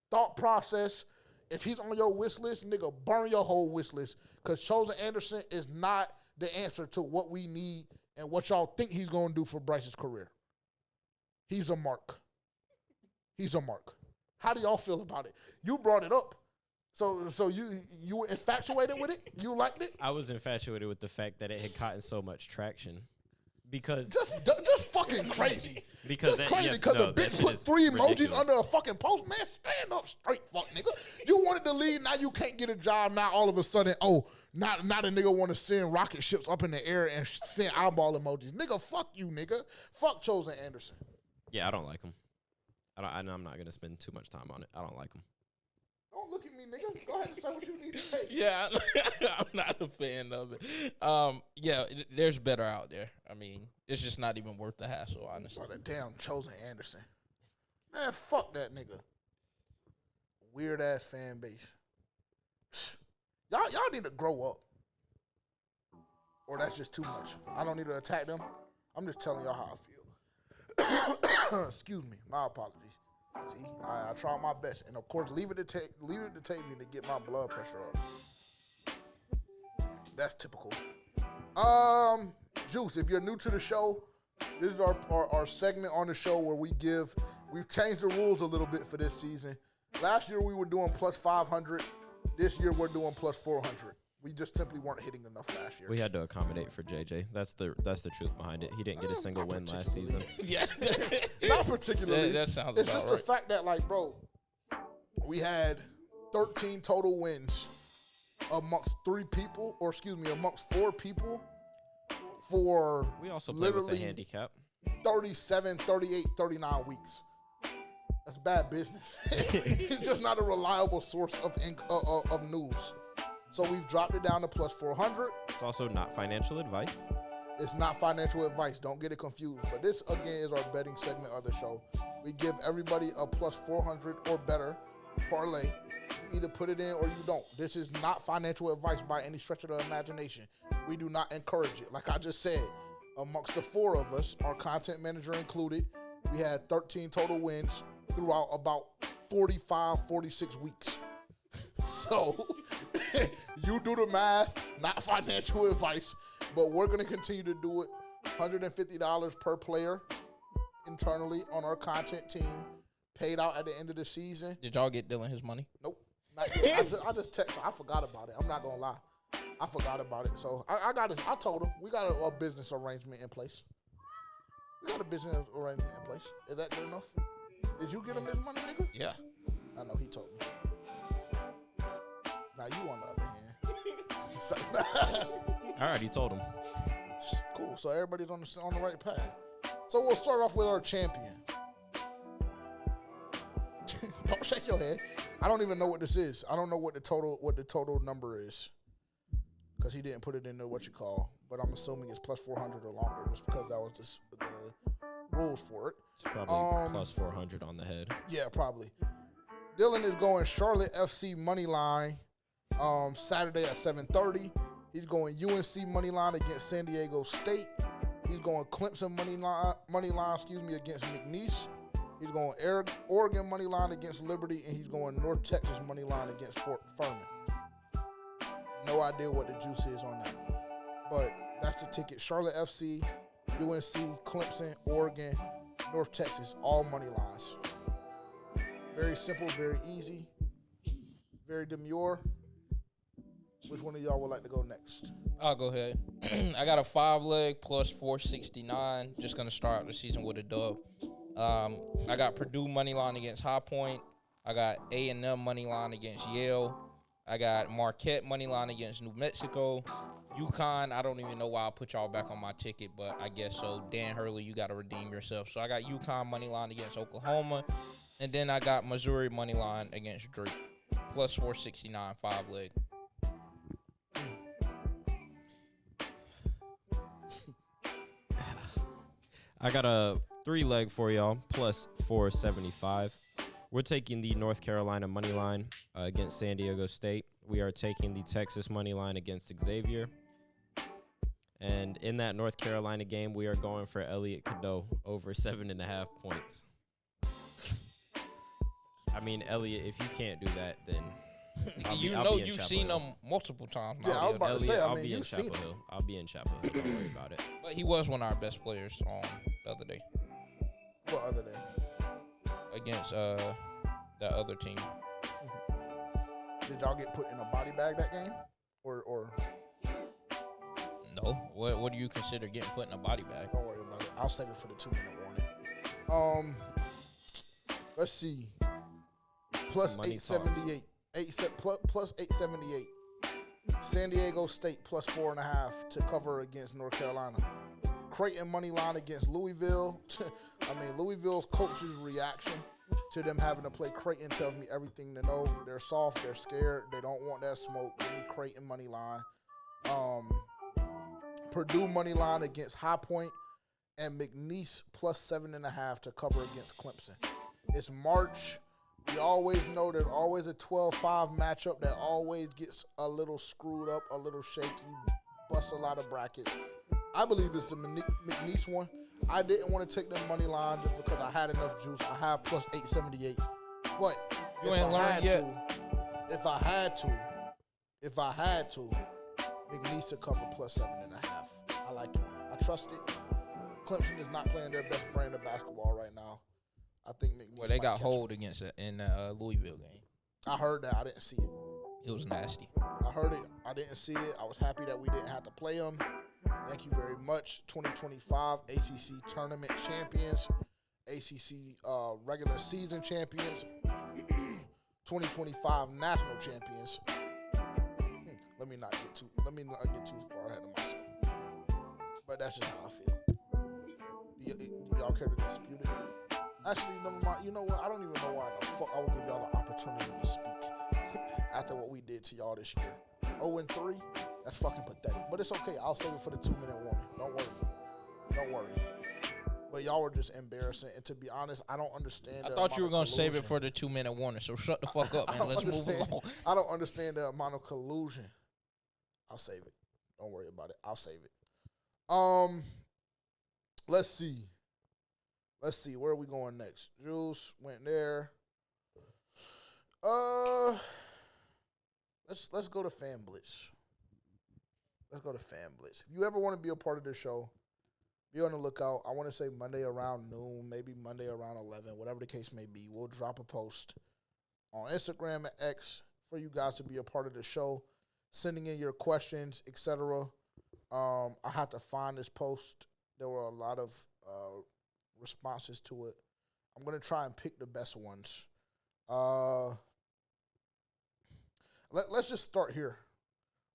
thought process, if he's on your wish list, nigga, burn your whole wish list. Because Chosen Anderson is not the answer to what we need and what y'all think he's going to do for Bryce's career. He's a mark. He's a mark. How do y'all feel about it? You brought it up. So you were infatuated with it? You liked it? I was infatuated with the fact that it had gotten so much traction. Because just fucking crazy. Because just crazy because the bitch put 3 emojis under a fucking post. Man, stand up straight, fuck nigga. You wanted to leave, now you can't get a job. Now all of a sudden, now a nigga want to send rocket ships up in the air and send eyeball emojis. Nigga, fuck you, nigga. Fuck Chosen Anderson. Yeah, I don't like him. I'm not gonna spend too much time on it. I don't like him. Don't look at me, nigga. Go ahead and say what you need to say. Yeah, I'm not a fan of it. Yeah, there's better out there. I mean, it's just not even worth the hassle, honestly. Oh, that damn Chosen Anderson. Man, fuck that nigga. Weird ass fan base. Y'all need to grow up. Or that's just too much. I don't need to attack them. I'm just telling y'all how I feel. Excuse me. My apologies. See, I try my best. And, of course, leave it to Tavion to get my blood pressure up. That's typical. Juice, if you're new to the show, this is our segment on the show where we've changed the rules a little bit for this season. Last year we were doing plus 500. This year we're doing plus 400. We just simply weren't hitting enough last year. We had to accommodate for JJ. That's the truth behind it. He didn't get a single win last season. Yeah. Not particularly. That sounds It's about just right. the fact that, like, bro, we had 13 total wins amongst 4 people for We also played with a literally handicap. 37, 38, 39 weeks. That's bad business. It's just not a reliable source of news. So we've dropped it down to plus 400. It's also not financial advice. It's not financial advice. Don't get it confused. But this, again, is our betting segment of the show. We give everybody a plus 400 or better parlay. You either put it in or you don't. This is not financial advice by any stretch of the imagination. We do not encourage it. Like I just said, amongst the 4 of us, our content manager included, we had 13 total wins throughout about 45, 46 weeks. So you do the math, not financial advice, but we're going to continue to do it. $150 per player internally on our content team, paid out at the end of the season. Did y'all get Dylan his money? Nope. Not yet. I just texted him. I forgot about it. I'm not going to lie. I forgot about it. So I got this. I told him we got a business arrangement in place. We got a business arrangement in place. Is that good enough? Did you get him his money, nigga? Yeah. I know he told me. Now you on the other hand. So, All right, you told him. cool. So everybody's on the right path. So we'll start off with our champion. Don't shake your head. I don't even know what this is. I don't know what the total number is because he didn't put it in the what you call. But I'm assuming it's plus 400 or longer just because that was the rules for it. It's probably plus 400 on the head. Yeah, probably. Dylan is going Charlotte FC money line Saturday at 7:30. He's going UNC money line against San Diego State. He's going Clemson money line against McNeese. He's going Oregon money line against Liberty, and he's going North Texas money line against Fort Furman. No idea what the juice is on that, but that's the ticket. Charlotte FC, UNC, Clemson, Oregon, North Texas, all money lines. Very simple, very easy, very demure. Which one of y'all would like to go next? I'll go ahead. I got a 5-leg plus 469. Just going to start the season with a dub. I got Purdue money line against High Point. I got A&M money line against Yale. I got Marquette money line against New Mexico. UConn, I don't even know why I put y'all back on my ticket, but I guess so. Dan Hurley, you got to redeem yourself. So I got UConn money line against Oklahoma. And then I got Missouri money line against Drake. Plus 469, 5-leg. I got a 3-leg for y'all, plus 475. We're taking the North Carolina money line against San Diego State. We are taking the Texas money line against Xavier. And in that North Carolina game, we are going for Elliot Cadeau over 7.5 points. I mean, Elliot, if you can't do that, then you've seen him multiple times. Yeah, I was about to say, I'll be in Chapel Hill. I'll be in Chapel Hill. Don't worry about it. But he was one of our best players on the other day. What other day? Against that other team. Did y'all get put in a body bag that game? Or no? What do you consider getting put in a body bag? Don't worry about it. I'll save it for the 2-minute warning. Let's see. Plus 878. Plus 878. San Diego State plus 4.5 to cover against North Carolina. Creighton money line against Louisville. Louisville's coach's reaction to them having to play Creighton tells me everything to know. They're soft. They're scared. They don't want that smoke. Give me Creighton money line. Purdue money line against High Point, and McNeese plus 7.5 to cover against Clemson. It's March. We always know there's always a 12-5 matchup that always gets a little screwed up, a little shaky, busts a lot of brackets. I believe it's the McNeese one. I didn't want to take the money line just because I had enough juice. I have plus 878. But you ain't learned yet. If I had to, McNeese to cover plus 7.5. I like it. I trust it. Clemson is not playing their best brand of basketball right now. I think McNeese. Well, they got hold against it in the Louisville game. I heard that. I didn't see it. It was nasty. I heard it. I didn't see it. I was happy that we didn't have to play them. Thank you very much. 2025 ACC tournament champions, ACC regular season champions, 2025 national champions. Let me not get too far ahead of myself. But that's just how I feel. Do y'all care to dispute it? Actually, never mind. You know what? I don't even know why the fuck I would give y'all the opportunity to speak after what we did to y'all this year. 0-3, that's fucking pathetic. But it's okay. I'll save it for the 2-minute warning. Don't worry. But y'all were just embarrassing. And to be honest, I don't understand. I thought you were going to save it for the 2-minute warning. So shut the fuck up, man. Let's move along. I don't understand the amount of collusion. I'll save it. Don't worry about it. I'll save it. Let's see. Where are we going next? Juice went there. Let's go to Fan Blitz. If you ever want to be a part of the show, be on the lookout. I want to say Monday around noon, maybe Monday around 11, whatever the case may be. We'll drop a post on Instagram and X for you guys to be a part of the show, sending in your questions, etc. I had to find this post. There were a lot of responses to it. I'm going to try and pick the best ones. Let's just start here.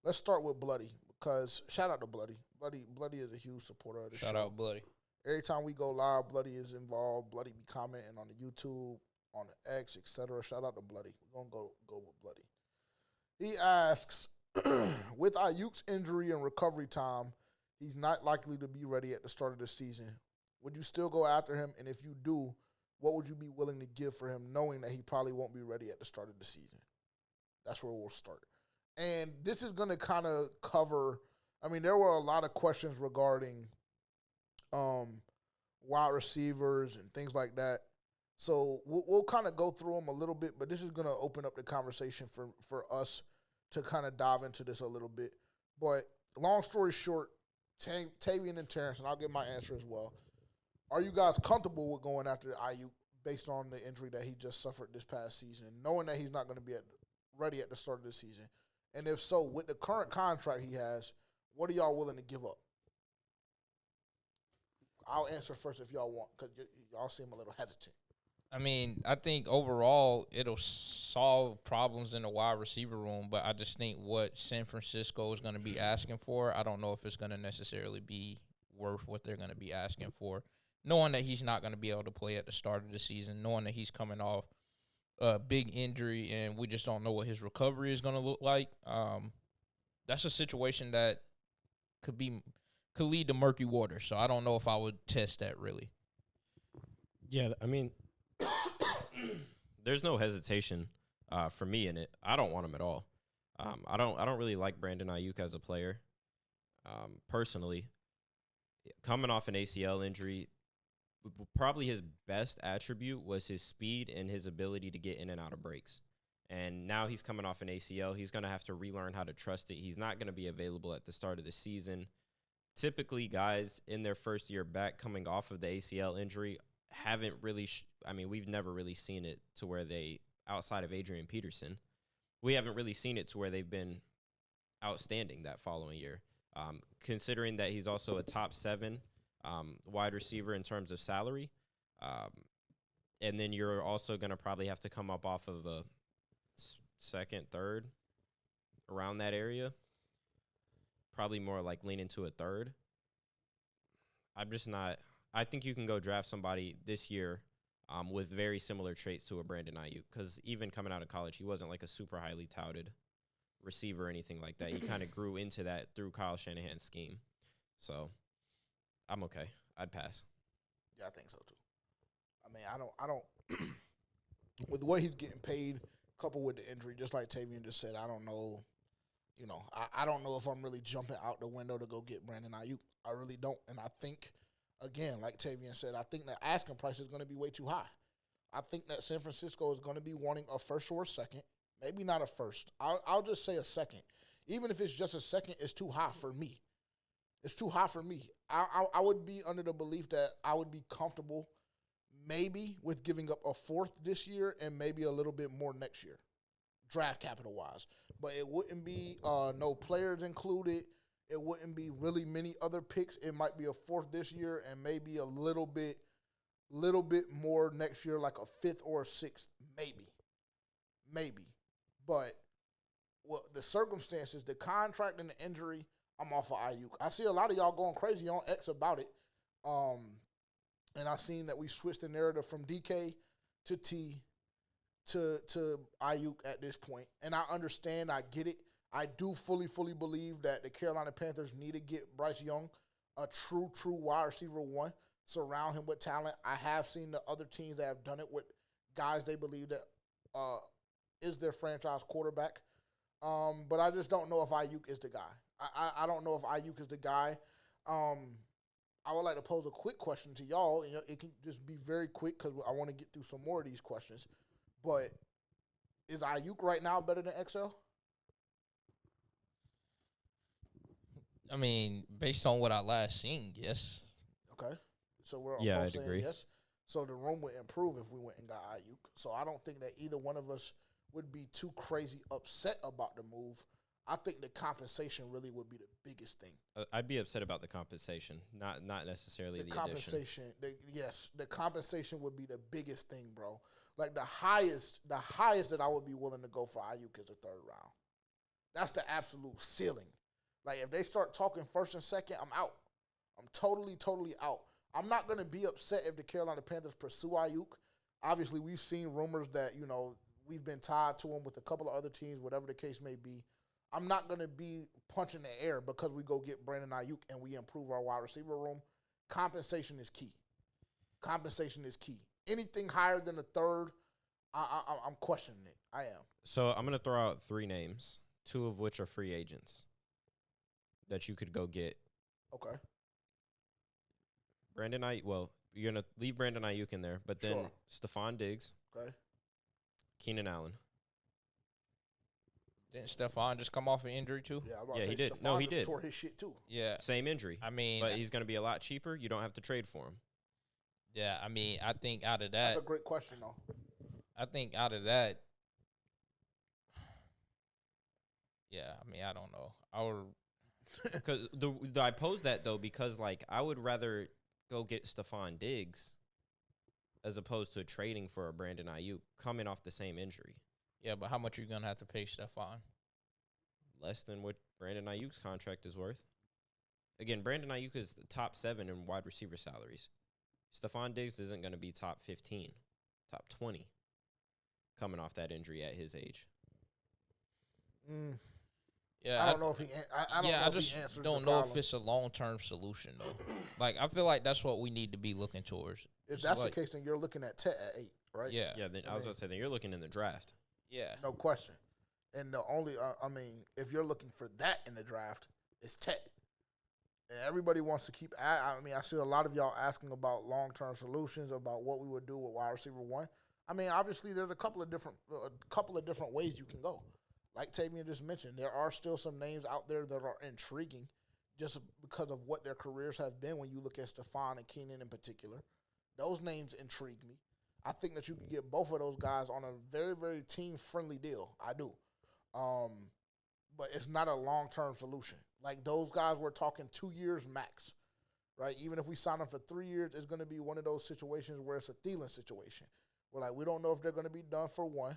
Let's start with Bloody, because shout out to Bloody. Bloody is a huge supporter of the show. Shout out Bloody. Every time we go live, Bloody is involved. Bloody be commenting on the YouTube. on the X, etc. Shout out to Bloody. We're going to go with Bloody. He asks, with Ayuk's injury and recovery time, he's not likely to be ready at the start of the season. Would you still go after him? And if you do, what would you be willing to give for him, knowing that he probably won't be ready at the start of the season? That's where we'll start. And this is going to kind of cover, I mean, there were a lot of questions regarding wide receivers and things like that. So we'll kind of go through them a little bit, but this is going to open up the conversation for us to kind of dive into this a little bit. But long story short, Tavion and Terrence, and I'll get my answer as well. Are you guys comfortable with going after Ayuk based on the injury that he just suffered this past season, knowing that he's not going to be ready at the start of the season? And if so, with the current contract he has, what are y'all willing to give up? I'll answer first if y'all want, because y'all seem a little hesitant. I mean, I think overall it'll solve problems in the wide receiver room, but I just think what San Francisco is going to be asking for, I don't know if it's going to necessarily be worth what they're going to be asking for. Knowing that he's not going to be able to play at the start of the season, knowing that he's coming off a big injury and we just don't know what his recovery is going to look like, that's a situation that could lead to murky water. So I don't know if I would test that really. Yeah, I mean, there's no hesitation for me in it. I don't want him at all. I don't really like Brandon Ayuk as a player. Personally, coming off an ACL injury, probably his best attribute was his speed and his ability to get in and out of breaks. And now he's coming off an ACL. He's going to have to relearn how to trust it. He's not going to be available at the start of the season. Typically, guys in their first year back coming off of the ACL injury haven't really we've never really seen it to where they, outside of Adrian Peterson, we haven't really seen it to where they've been outstanding that following year. Considering that he's also a top 7 wide receiver in terms of salary. And then you're also going to probably have to come up off of a second, third, around that area. Probably more like lean into a third. I'm just not – I think you can go draft somebody this year with very similar traits to a Brandon Ayuk, because even coming out of college, he wasn't like a super highly touted receiver or anything like that. He kind of grew into that through Kyle Shanahan's scheme. So – I'm okay. I'd pass. Yeah, I think so too. I mean, I don't with the way he's getting paid, coupled with the injury, just like Tavion just said, I don't know. You know, I don't know if I'm really jumping out the window to go get Brandon Ayuk. I really don't. And I think, again, like Tavion said, I think the asking price is going to be way too high. I think that San Francisco is going to be wanting a first or a second. Maybe not a first. I'll just say a second. Even if it's just a second, it's too high for me. It's too high for me. I would be under the belief that I would be comfortable maybe with giving up a fourth this year and maybe a little bit more next year, draft capital-wise. But it wouldn't be no players included. It wouldn't be really many other picks. It might be a fourth this year and maybe a little bit more next year, like a fifth or a sixth, maybe. But the circumstances, the contract and the injury, I'm off of Ayuk. I see a lot of y'all going crazy on X about it. And I seen that we switched the narrative from DK to T to Ayuk at this point. And I understand, I get it. I do fully believe that the Carolina Panthers need to get Bryce Young, a true wide receiver 1, surround him with talent. I have seen the other teams that have done it with guys they believe that is their franchise quarterback. But I just don't know if Ayuk is the guy. I don't know if Ayuk is the guy. I would like to pose a quick question to y'all. And it can just be very quick because I want to get through some more of these questions. But is Ayuk right now better than XL? I mean, based on what I last seen, yes. Okay. So we're Yeah, both I'd saying agree. yes. So the room would improve if we went and got Ayuk. So I don't think that either one of us would be too crazy upset about the move. I think the compensation really would be the biggest thing. I'd be upset about the compensation, not necessarily the compensation. The compensation would be the biggest thing, bro. Like the highest that I would be willing to go for Ayuk is a third round. That's the absolute ceiling. Like if they start talking first and second, I'm out. I'm totally out. I'm not gonna be upset if the Carolina Panthers pursue Ayuk. Obviously, we've seen rumors that, we've been tied to him with a couple of other teams, whatever the case may be. I'm not going to be punching the air because we go get Brandon Ayuk and we improve our wide receiver room. Compensation is key. Compensation is key. Anything higher than a third, I'm questioning it. I am. So I'm going to throw out 3 names, 2 of which are free agents that you could go get. Okay. Brandon Ayuk. Well, you're going to leave Brandon Ayuk in there, but then Stephon Diggs. Okay. Keenan Allen. Didn't Stephon just come off an injury too? Yeah, he did. Stephon No, he just did. tore his shit too. Yeah. Same injury. I mean, but he's going to be a lot cheaper. You don't have to trade for him. Yeah, I mean, I think out of that. That's a great question, though. I think out of that. Yeah, I mean, I don't know. Because I pose that though because I would rather go get Stephon Diggs as opposed to trading for a Brandon Ayuk coming off the same injury. Yeah, but how much are you gonna have to pay Stephon? Less than what Brandon Ayuk's contract is worth. Again, Brandon Ayuk is the top 7 in wide receiver salaries. Stephon Diggs isn't going to be top 15, top 20 coming off that injury at his age. Yeah, I don't know if he. I just don't know if it's a long-term solution though. I feel like that's what we need to be looking towards. If that's the case, then you're looking at Tet at 8, right? Yeah. Then I was going to say, then you're looking in the draft. Yeah. No question. And the only, if you're looking for that in the draft, it's Tet. And everybody wants to keep. I see a lot of y'all asking about long-term solutions, about what we would do with wide receiver 1. Obviously, there's a couple of different ways you can go. Like Tavion just mentioned, there are still some names out there that are intriguing, just because of what their careers have been. When you look at Stephon and Keenan in particular, those names intrigue me. I think that you can get both of those guys on a very, very team-friendly deal. I do. But it's not a long-term solution. Those guys, we're talking 2 years max, right? Even if we sign them for 3 years, it's going to be one of those situations where it's a Thielen situation. Where, we don't know if they're going to be done for 1,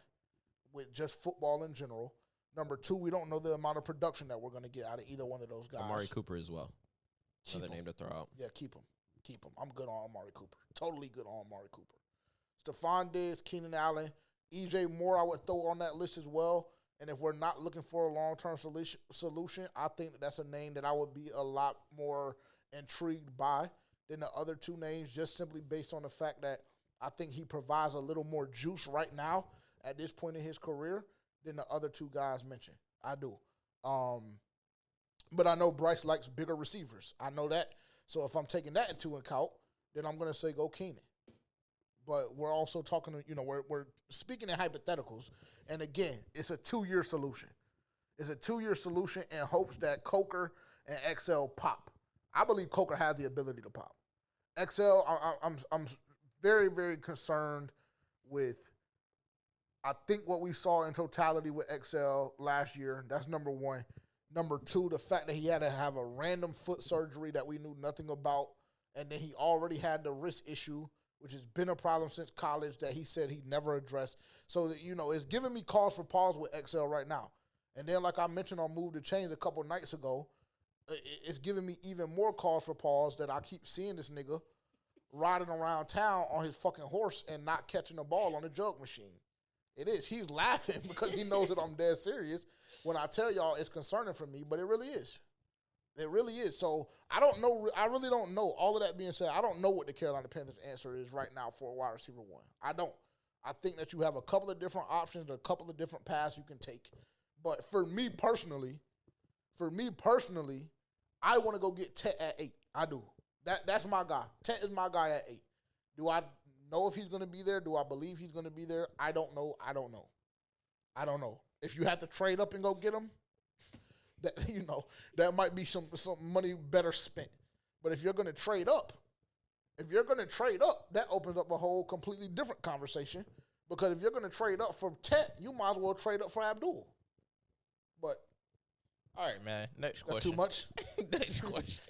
with just football in general. Number 2, we don't know the amount of production that we're going to get out of either one of those guys. Amari Cooper as well. Another name to throw out. Yeah, keep him. I'm good on Amari Cooper. Totally good on Amari Cooper. Stephon Diggs, Keenan Allen, E.J. Moore I would throw on that list as well. And if we're not looking for a long-term solution, I think that's a name that I would be a lot more intrigued by than the other 2 names, just simply based on the fact that I think he provides a little more juice right now at this point in his career than the other 2 guys mentioned. I do. But I know Bryce likes bigger receivers. I know that. So if I'm taking that into account, then I'm going to say go Keenan. But we're also talking, we're speaking in hypotheticals. And again, it's a 2-year solution. It's a 2-year solution in hopes that Coker and XL pop. I believe Coker has the ability to pop. XL, I'm very, very concerned with, I think, what we saw in totality with XL last year. That's number 1. Number 2, the fact that he had to have a random foot surgery that we knew nothing about, and then he already had the wrist issue, which has been a problem since college that he said he never addressed. So, it's giving me cause for pause with XL right now. And then, like I mentioned on Move the Chains a couple nights ago, it's giving me even more cause for pause that I keep seeing this nigga riding around town on his fucking horse and not catching the ball on the jug machine. It is. He's laughing because he knows that I'm dead serious when I tell y'all it's concerning for me, but it really is. It really is. So I don't know. I really don't know. All of that being said, I don't know what the Carolina Panthers answer is right now for a wide receiver 1. I don't. I think that you have a couple of different options, a couple of different paths you can take. But for me personally, I want to go get Tet at 8. I do. That's my guy. Tet is my guy at 8. Do I know if he's going to be there? Do I believe he's going to be there? I don't know. If you have to trade up and go get him, that might be some money better spent. But if you're going to trade up, that opens up a whole completely different conversation. Because if you're going to trade up for Tet, you might as well trade up for Abdul. But all right, man. Next question. That's too much. Next question.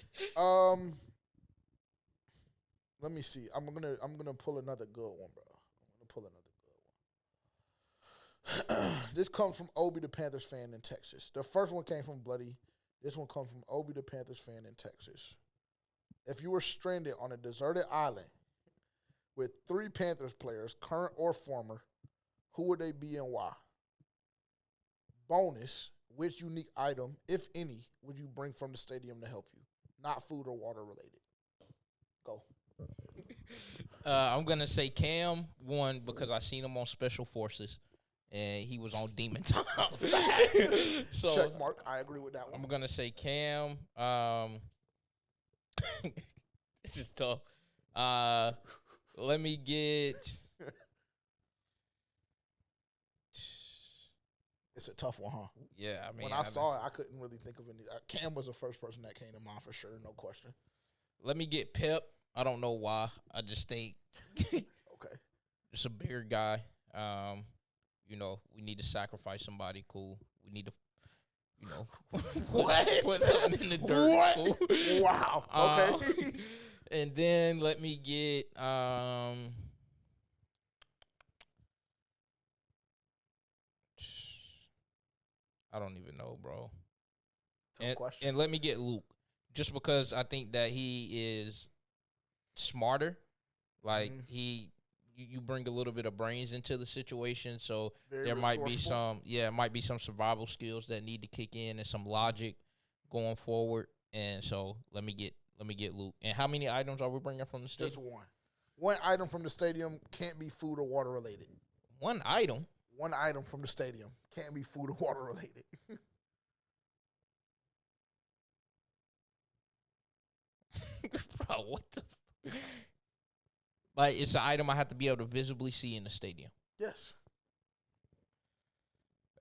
Let me see. I'm gonna pull another good one, bro. This comes from Obi, the Panthers fan in Texas. The first one came from Bloody. This one comes from Obi, the Panthers fan in Texas. If you were stranded on a deserted island with 3 Panthers players, current or former, who would they be and why? Bonus, which unique item, if any, would you bring from the stadium to help you? Not food or water related. Go. I'm gonna say Cam, one, because I seen him on Special Forces, and he was on Demon Time. So check mark. I agree with that one. I'm gonna say Cam. This is tough. Let me get. It's a tough one, huh? Yeah, I mean, when I saw it, I couldn't really think of any. Cam was the first person that came to mind for sure, no question. Let me get Pep. I don't know why. I just think Okay. it's a bigger guy. You know, we need to sacrifice somebody. Cool. We need to, you know, put something in the dirt. What? Cool. Wow. Okay. And then let me get I don't even know, bro. Tough question. And let me get Luke, just because I think that he is smarter. Like you bring a little bit of brains into the situation, so Very there might be resourceful. might be some survival skills that need to kick in and some logic going forward. And so let me get Luke. And how many items are we bringing from the Just stadium? one. One item from the stadium can't be food or water related. One item. One item from the stadium can't be food or water related. Bro, what the? Like, it's an item I have to be able to visibly see in the stadium. Yes.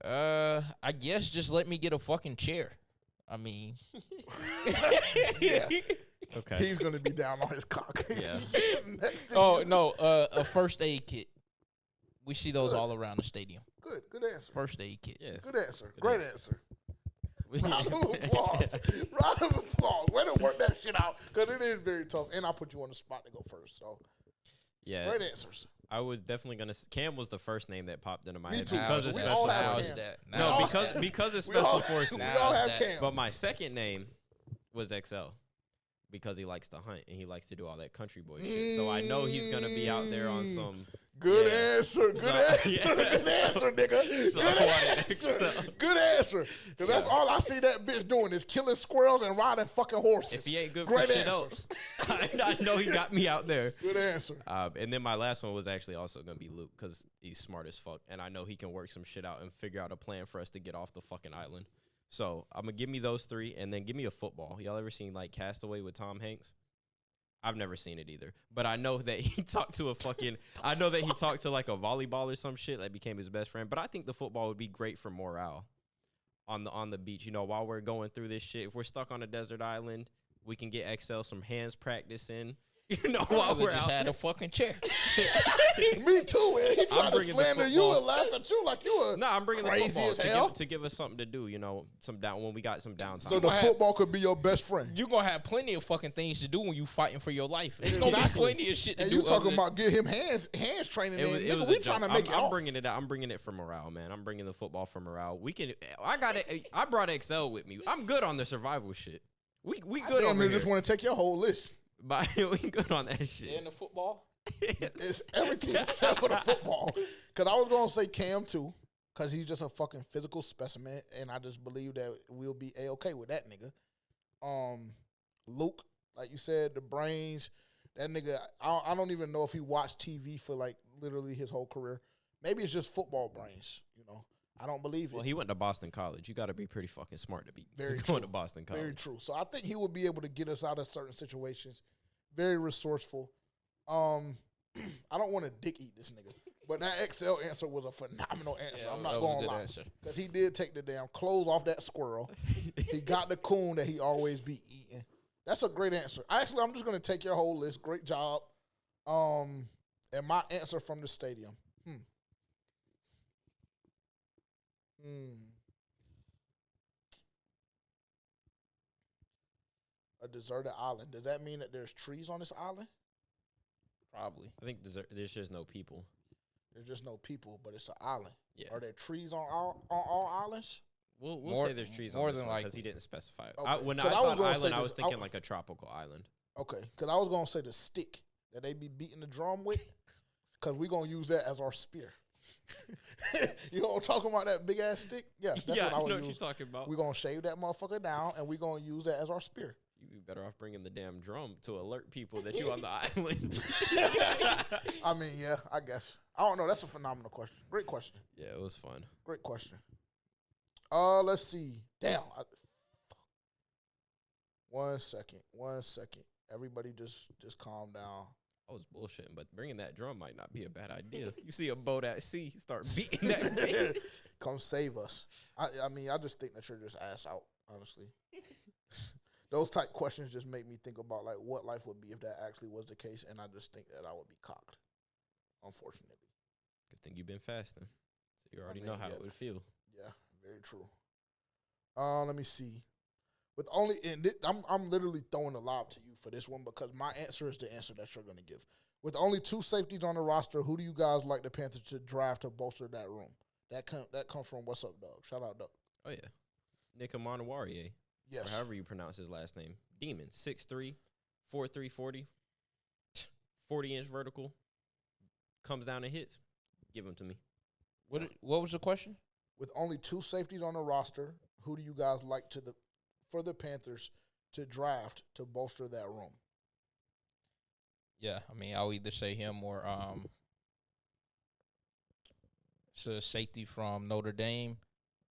I guess just let me get a fucking chair. I mean, Yeah. Okay. He's going to be down on his cock. Yeah. Next thing oh you- no, a first aid kit. We see those Good. all around the stadium. Good answer. First aid kit. Yeah. Good answer. Great answer. Yeah. Round of applause. Round of applause. Way to work that shit out, because it is very tough. And I'll put you on the spot to go first. So, Yeah. great answers. I was definitely gonna. Cam was the first name that popped into my Me head too. because We of all special have forces. Cam. No, all because of We all, special forces. we all have that. Cam. But my second name was XL because he likes to hunt and he likes to do all that country boy shit. So I know he's gonna be out there on some. Good yeah. answer. Good So- answer. yeah. Good answer, nigga. So Good I wanted answer. XL. Good answer. Because that's all I see that bitch doing is killing squirrels and riding fucking horses. If he ain't good Great for shit answers. else, I know he got me out there. Good answer. And then my last one was actually also gonna be Luke because he's smart as fuck, and I know he can work some shit out and figure out a plan for us to get off the fucking island. So I'm gonna give me those 3, and then give me a football. Y'all ever seen like Castaway with Tom Hanks? I've never seen it either, but I know that he talked to I know that he talked to like a volleyball or some shit that became his best friend. But I think the football would be great for morale on the beach. You know, while we're going through this shit, if we're stuck on a desert island, we can get XL some hands practice in. You know, while While we we're just out. had a fucking chair. Me too. And he tried to bringing the slander you football. and laugh at you like you were No, I'm bringing the crazy football as hell. to give us something to do. You know, some down when we got some downtime. So the football could be your best friend. You're gonna have plenty of fucking things to do when you fighting for your life. It's gonna Exactly. be plenty of shit to And do. you talking other than- about get him hands training. It was, in. it Nigga, was we a trying joke. to make it I'm off. bringing it out. I'm bringing it for morale, man. I'm bringing the football for morale. We can. I brought XL with me. I'm good on the survival shit. We I good damn over near here. just want to take your whole list. But we good on that shit. in the football. It's everything except for the football. Because I was going to say Cam too, because he's just a fucking physical specimen, and I just believe that we'll be A-okay with that nigga. Luke, like you said, the brains, that nigga, I don't even know if he watched TV for like literally his whole career. Maybe it's just football brains, you know. I don't believe it. Well, he went to Boston College. You got to be pretty fucking smart to be Very going true. to Boston College. Very true. So I think he will be able to get us out of certain situations. Very resourceful. I don't want to dick eat this nigga, but that XL answer was a phenomenal answer. Yeah, I'm that not was a going to good lie, answer. because he did take the damn clothes off that squirrel. He got the coon that he always be eating. That's a great answer. Actually, I'm just going to take your whole list. Great job. And my answer from the stadium. A deserted island. Does that mean that there's trees on this island? Probably. I think there's just no people. There's just no people, but it's an island. Yeah. Are there trees on all islands? We'll More- say there's trees more on this than one because he likely. didn't specify. Okay. When I 'Cause I was thought gonna say island, I this- was thinking like a tropical island. Okay, because I was going to say the stick, that they be beating the drum with, because we're going to use that as our spear. You know what I'm talking about, that big-ass stick? Yeah, that's what I would know use. what you're talking about. We're going to shave that motherfucker down, and we're going to use that as our spear. You'd be better off bringing the damn drum to alert people that you on the island. I mean, yeah, I guess. I don't know. That's a phenomenal question. Great question. Yeah, it was fun. Great question. Let's see. Damn. One second. Everybody just calm down. I was bullshitting, but bringing that drum might not be a bad idea. You see a boat at sea, start beating that bitch. Come save us. I mean, I just think that you're just ass out, honestly. Those type questions just make me think about, like, what life would be if that actually was the case, and I just think that I would be cocked, unfortunately. Good thing you've been fasting, so you already know how it would feel. Yeah, very true. Let me see. With only, I'm literally throwing a lob to you for this one because my answer is the answer that you're going to give. With only 2 safeties on the roster, who do you guys like the Panthers to draft to bolster that room? That come from What's Up, Doug? Shout out, Doug. Oh, yeah. Nick Amanawariye. Yes. Or however you pronounce his last name. Demon. 6'3", 4'3", 40. 40-inch vertical. Comes down and hits. Give him to me. What was the question? With only 2 safeties on the roster, who do you guys like for the Panthers to draft to bolster that room? Yeah, I mean, I'll either say him or it's a safety from Notre Dame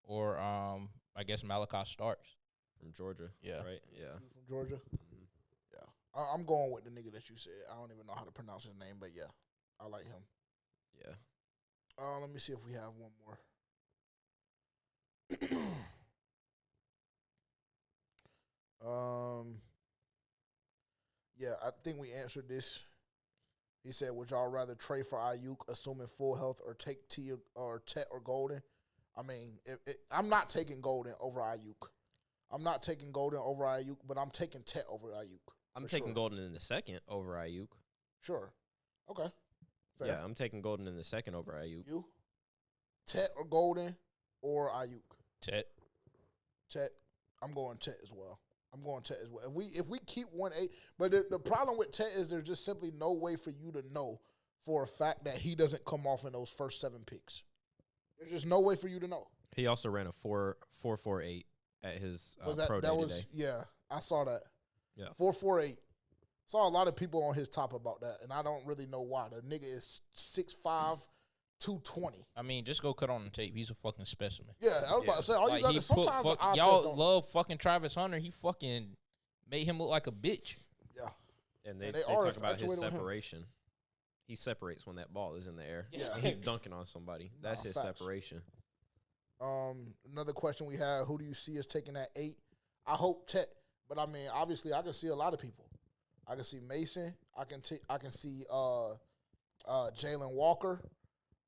or I guess Malachi Starks. From Georgia. Yeah. Right? Yeah. From Georgia? Mm-hmm. Yeah. I'm going with the nigga that you said. I don't even know how to pronounce his name, but yeah, I like him. Yeah. Let me see if we have one more. Yeah, I think we answered this. He said, would y'all rather trade for Ayuk, assuming full health, or take Tet or Golden? I mean, I'm not taking Golden over Ayuk. But I'm taking Tet over Ayuk. I'm taking Golden in the second over Ayuk. Sure. Okay. Fair. Yeah, I'm taking Golden in the second over Ayuk. You? Tet or Golden or Ayuk? Tet. I'm going Tet as well. If we keep 1-8, but the problem with Tet is there's just simply no way for you to know for a fact that he doesn't come off in those first 7 picks. There's just no way for you to know. He also ran a 4.48 at his pro day today. Yeah, I saw that. Yeah. 4.48. Saw a lot of people on his top about that, and I don't really know why. The nigga is 6'5", 220. I mean, just go cut on the tape. He's a fucking specimen. Yeah, I was about to say, all you got to sometimes the eye test y'all don't. love fucking Travis Hunter. He fucking made him look like a bitch. Yeah. And they talk about his separation. He separates when that ball is in the air. Yeah. He's dunking on somebody. That's his facts. separation. Another question we have, who do you see as taking that 8? I hope Tet, but I mean, obviously I can see a lot of people. I can see Mason. I can see Jalen Walker.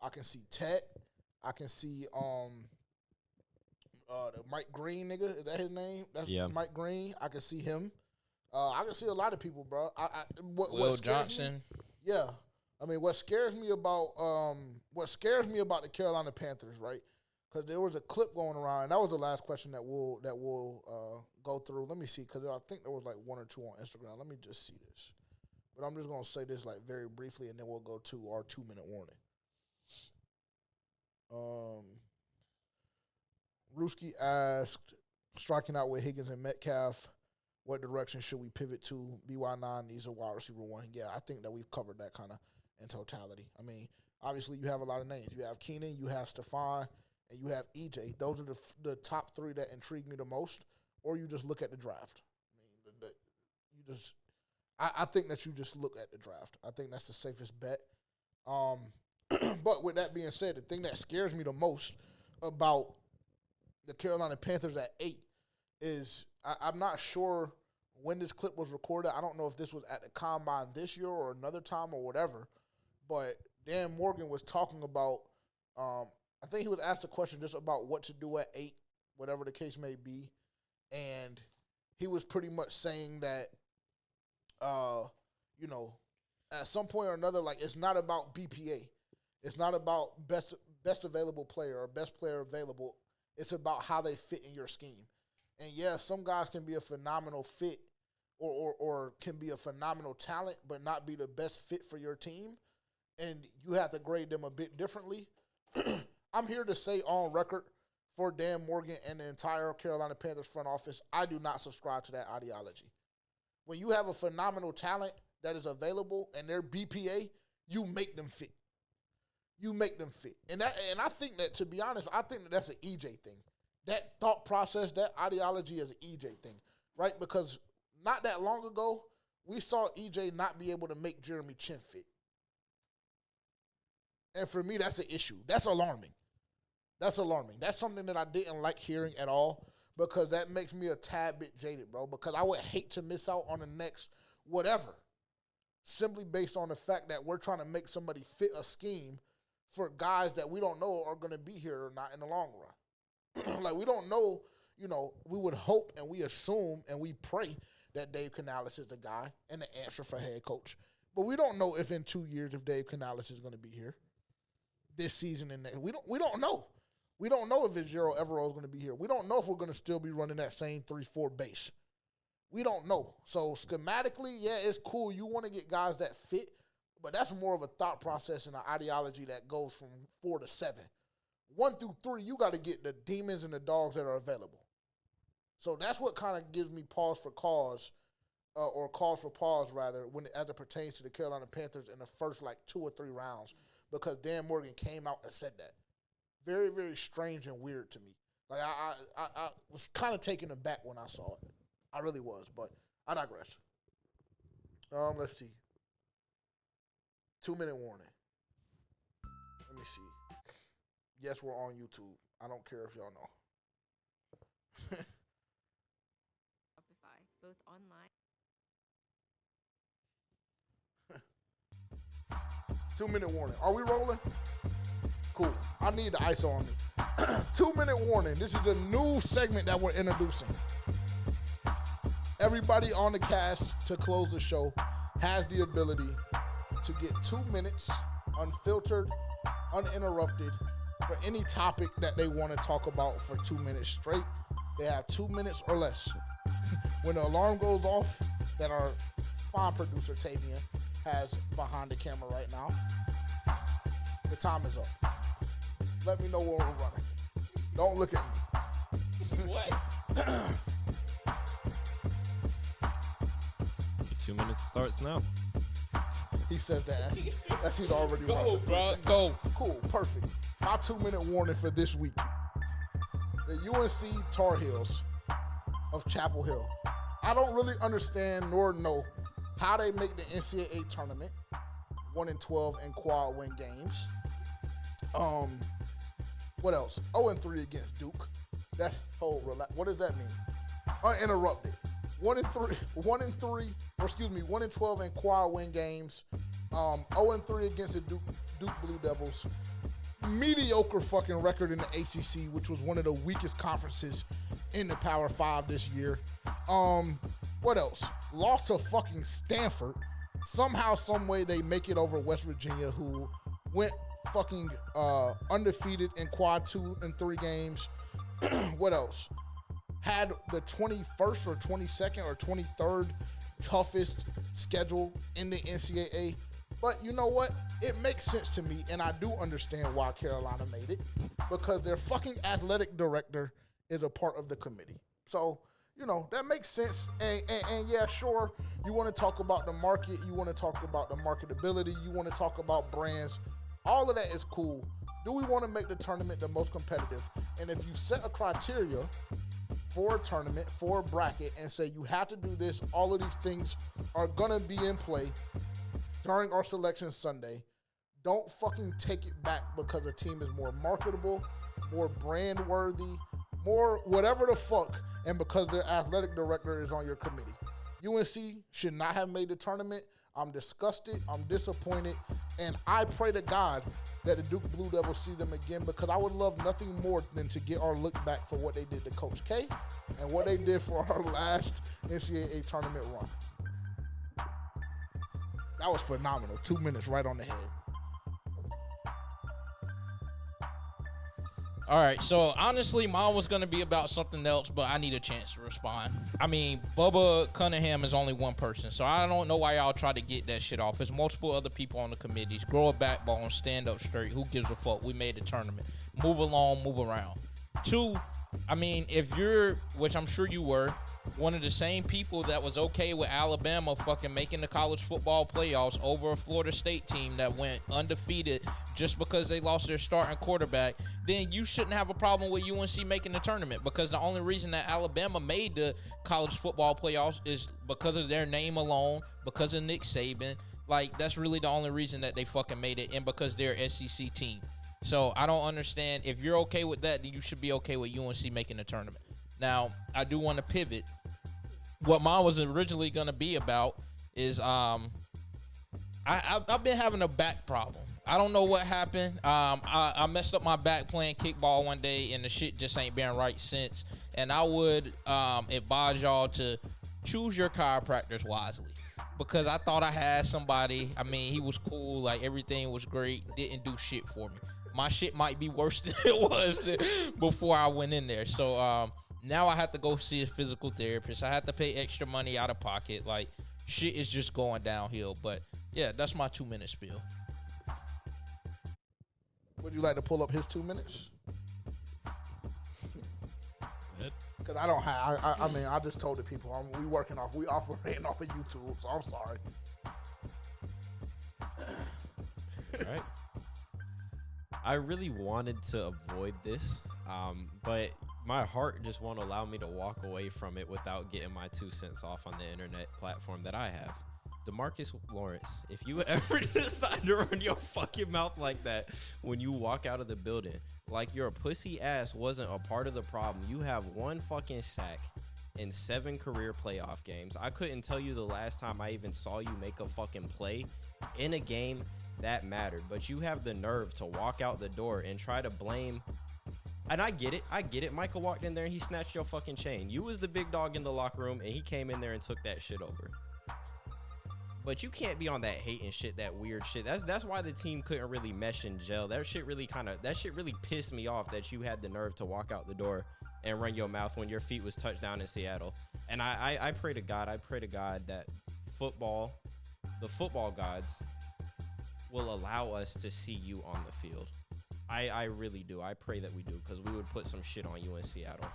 I can see Tet. I can see the Mike Green nigga. Is that his name? That's Mike Green. I can see him. I can see a lot of people, bro. Will Johnson. Yeah. I mean, what scares me about the Carolina Panthers, right? Because there was a clip going around, and that was the last question that we'll go through. Let me see, because I think there was like 1 or 2 on Instagram. Let me just see this. But I'm just going to say this like very briefly, and then we'll go to our 2-minute warning. Ruski asked, striking out with Higgins and Metcalf, what direction should we pivot to? BY9 needs a wide receiver 1. Yeah, I think that we've covered that kind of in totality. I mean, obviously you have a lot of names. You have Keenan, you have Stephon, and you have EJ. Those are the top 3 that intrigue me the most. Or you just look at the draft. I mean, I think that you just look at the draft. I think that's the safest bet. But with that being said, the thing that scares me the most about the Carolina Panthers at 8 is I'm not sure when this clip was recorded. I don't know if this was at the Combine this year or another time or whatever. But Dan Morgan was talking about, I think he was asked a question just about what to do at 8, whatever the case may be. And he was pretty much saying that, at some point or another, like, it's not about BPA. It's not about best available player or best player available. It's about how they fit in your scheme. And, yeah, some guys can be a phenomenal fit or can be a phenomenal talent but not be the best fit for your team, and you have to grade them a bit differently. I'm here to say on record for Dan Morgan and the entire Carolina Panthers front office, I do not subscribe to that ideology. When you have a phenomenal talent that is available and their BPA, you make them fit. You make them fit. And I think that, to be honest, I think that that's an EJ thing. That thought process, that ideology is an EJ thing, right? Because not that long ago, we saw EJ not be able to make Jeremy Chin fit. And for me, that's an issue. That's alarming. That's alarming. That's something that I didn't like hearing at all, because that makes me a tad bit jaded, bro, because I would hate to miss out on the next whatever, simply based on the fact that we're trying to make somebody fit a scheme for guys that we don't know are going to be here or not in the long run. Like, we don't know, we would hope and we assume and we pray that Dave Canales is the guy and the answer for head coach. But we don't know if in 2 years if Dave Canales is going to be here this season and next. We don't know. We don't know if Gerald Everett is going to be here. We don't know if we're going to still be running that same 3-4 base. We don't know. So schematically, yeah, it's cool. You want to get guys that fit, but that's more of a thought process and an ideology that goes from 4 to 7. 1 through 3, you got to get the demons and the dogs that are available. So that's what kind of gives me pause for cause, or cause for pause rather, as it pertains to the Carolina Panthers in the first 2 or 3 rounds, because Dan Morgan came out and said that. Very, very strange and weird to me. Like, I was kind of taken aback when I saw it. I really was, but I digress. Let's see. 2-minute warning. Let me see. Yes, we're on YouTube. I don't care if y'all know. Shopify, both online. 2-minute warning. Are we rolling? Cool. I need the ISO on me. 2-minute warning. This is a new segment that we're introducing. Everybody on the cast to close the show has the ability to get 2 minutes unfiltered, uninterrupted, for any topic that they want to talk about for 2 minutes straight. They have 2 minutes or less. When the alarm goes off, that our fine producer Tavion has behind the camera right now, the time is up. Let me know where we're running. Don't look at me. What? 2 minutes starts now. He says that as he'd already run Go, for 3 bro. seconds. Go. Cool, perfect. My 2-minute warning for this week. The UNC Tar Heels of Chapel Hill. I don't really understand nor know how they make the NCAA tournament 1-12 in quad win games. What else? 0-3 against Duke. That's what does that mean? Uninterrupted. 1-3, 1-12 in quad win games. 0-3 against the Duke Blue Devils. Mediocre fucking record in the ACC, which was one of the weakest conferences in the Power 5 this year. What else? Lost to fucking Stanford. Somehow, some way they make it over West Virginia, who went fucking undefeated in quad 2 and 3 games. What else? Had the 21st or 22nd or 23rd toughest schedule in the NCAA. But you know what? It makes sense to me, and I do understand why Carolina made it, because their fucking athletic director is a part of the committee. So, that makes sense. And yeah, sure, you want to talk about the market, you want to talk about the marketability, you want to talk about brands. All of that is cool. Do we want to make the tournament the most competitive? And if you set a criteria for a tournament, for a bracket, and say you have to do this, all of these things are going to be in play during our selection Sunday, don't fucking take it back because the team is more marketable, more brand worthy, more whatever the fuck, and because their athletic director is on your committee. UNC should not have made the tournament. I'm disgusted, I'm disappointed, and I pray to God that the Duke Blue Devils see them again, because I would love nothing more than to get our look back for what they did to Coach K and what they did for our last NCAA tournament run. That was phenomenal. 2 minutes right on the head. All right, so honestly, mine was going to be about something else, but I need a chance to respond. I mean, Bubba Cunningham is only one person, so I don't know why y'all try to get that shit off. There's multiple other people on the committees. Grow a backbone, stand up straight. Who gives a fuck? We made the tournament. Move along, move around. 2, I mean, if you're, which I'm sure you were, one of the same people that was okay with Alabama fucking making the college football playoffs over a Florida State team that went undefeated just because they lost their starting quarterback, then you shouldn't have a problem with UNC making the tournament, because the only reason that Alabama made the college football playoffs is because of their name alone, because of Nick Saban. Like, that's really the only reason that they fucking made it, and because they're an SEC team. So I don't understand. If you're okay with that, then you should be okay with UNC making the tournament. Now, I do want to pivot. What mine was originally going to be about is I've been having a back problem. I don't know what happened. I messed up my back playing kickball one day, and the shit just ain't been right since. And I would advise y'all to choose your chiropractors wisely, because I thought I had somebody. I mean, he was cool. Like, everything was great. Didn't do shit for me. My shit might be worse than it was before I went in there. So, now I have to go see a physical therapist. I have to pay extra money out of pocket. Like, shit is just going downhill. But, yeah, that's my 2-minute spiel. Would you like to pull up his 2 minutes? Because I don't have, I mean, I just told the people, we operating off of YouTube, so I'm sorry. All right. I really wanted to avoid this, but my heart just won't allow me to walk away from it without getting my 2 cents off on the internet platform that I have. DeMarcus Lawrence, if you ever decide to run your fucking mouth like that when you walk out of the building, like your pussy ass wasn't a part of the problem. You have 1 fucking sack in 7 career playoff games. I couldn't tell you the last time I even saw you make a fucking play in a game that mattered, but you have the nerve to walk out the door and try to blame. And I get it. Michael walked in there and he snatched your fucking chain. You was the big dog in the locker room, and he came in there and took that shit over. But you can't be on that hate and shit, that weird shit. That's why the team couldn't really mesh and gel. That shit really pissed me off, that you had the nerve to walk out the door and run your mouth when your feet was touched down in Seattle. And I pray to God that the football gods will allow us to see you on the field. I really do. I pray that we do, because we would put some shit on you in Seattle.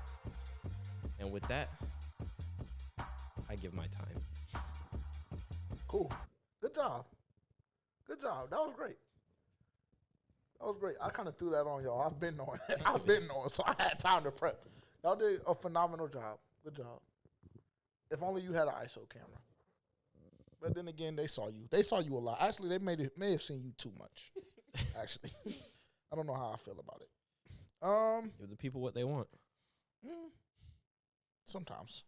And with that, I give my time. Cool. Good job. Good job. That was great. I kind of threw that on y'all. I've been knowing, so I had time to prep. Y'all did a phenomenal job. Good job. If only you had an ISO camera. But then again, they saw you. They saw you a lot. Actually, they may have seen you too much. Actually, I don't know how I feel about it. Give the people what they want. Sometimes.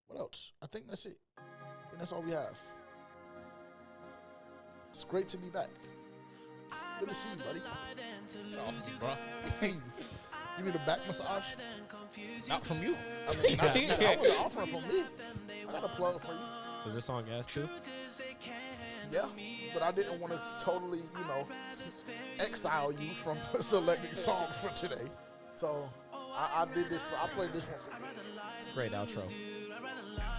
What else? I think that's it. I think that's all we have. It's great to be back. Good to see you, buddy. Bro. You need a back massage? Not from you. I mean, that was an offer from me. I got a plug for you. Is this on gas too? Yeah, but I didn't want to totally, exile you from selecting songs for today. So I did this. I played this one for you. Great outro.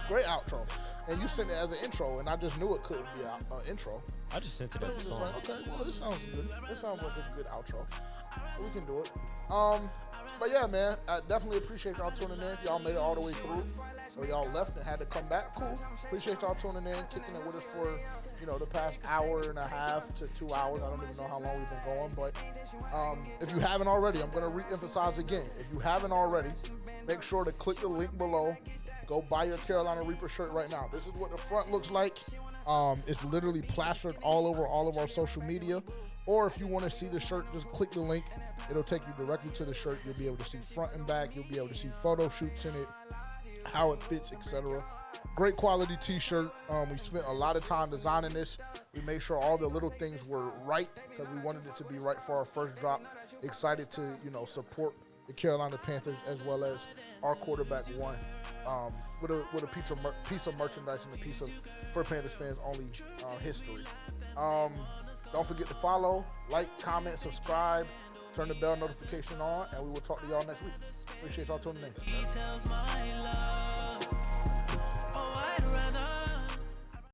Great outro. And you sent it as an intro, and I just knew it couldn't be an intro. I just sent it as a song. Like, okay, well, this sounds good. This sounds like a good outro. We can do it. But yeah, man, I definitely appreciate y'all tuning in. If y'all made it all the way through, or y'all left and had to come back, cool. Appreciate y'all tuning in, kicking it with us for, the past hour and a half to 2 hours. I don't even know how long we've been going, but if you haven't already, I'm going to re-emphasize again. If you haven't already, make sure to click the link below. Go buy your Carolina Reaper shirt right now. This is what the front looks like. It's literally plastered all over all of our social media. Or if you want to see the shirt, just click the link. It'll take you directly to the shirt. You'll be able to see front and back. You'll be able to see photo shoots in it, how it fits, etc. Great quality t-shirt. We spent a lot of time designing this. We made sure all the little things were right because we wanted it to be right for our first drop. Excited to, support the Carolina Panthers as well as our quarterback one with a piece of merchandise and a piece of, for Panthers fans only, history. Don't forget to follow, like, comment, subscribe, turn the bell notification on, and we will talk to y'all next week. Appreciate y'all tuning in.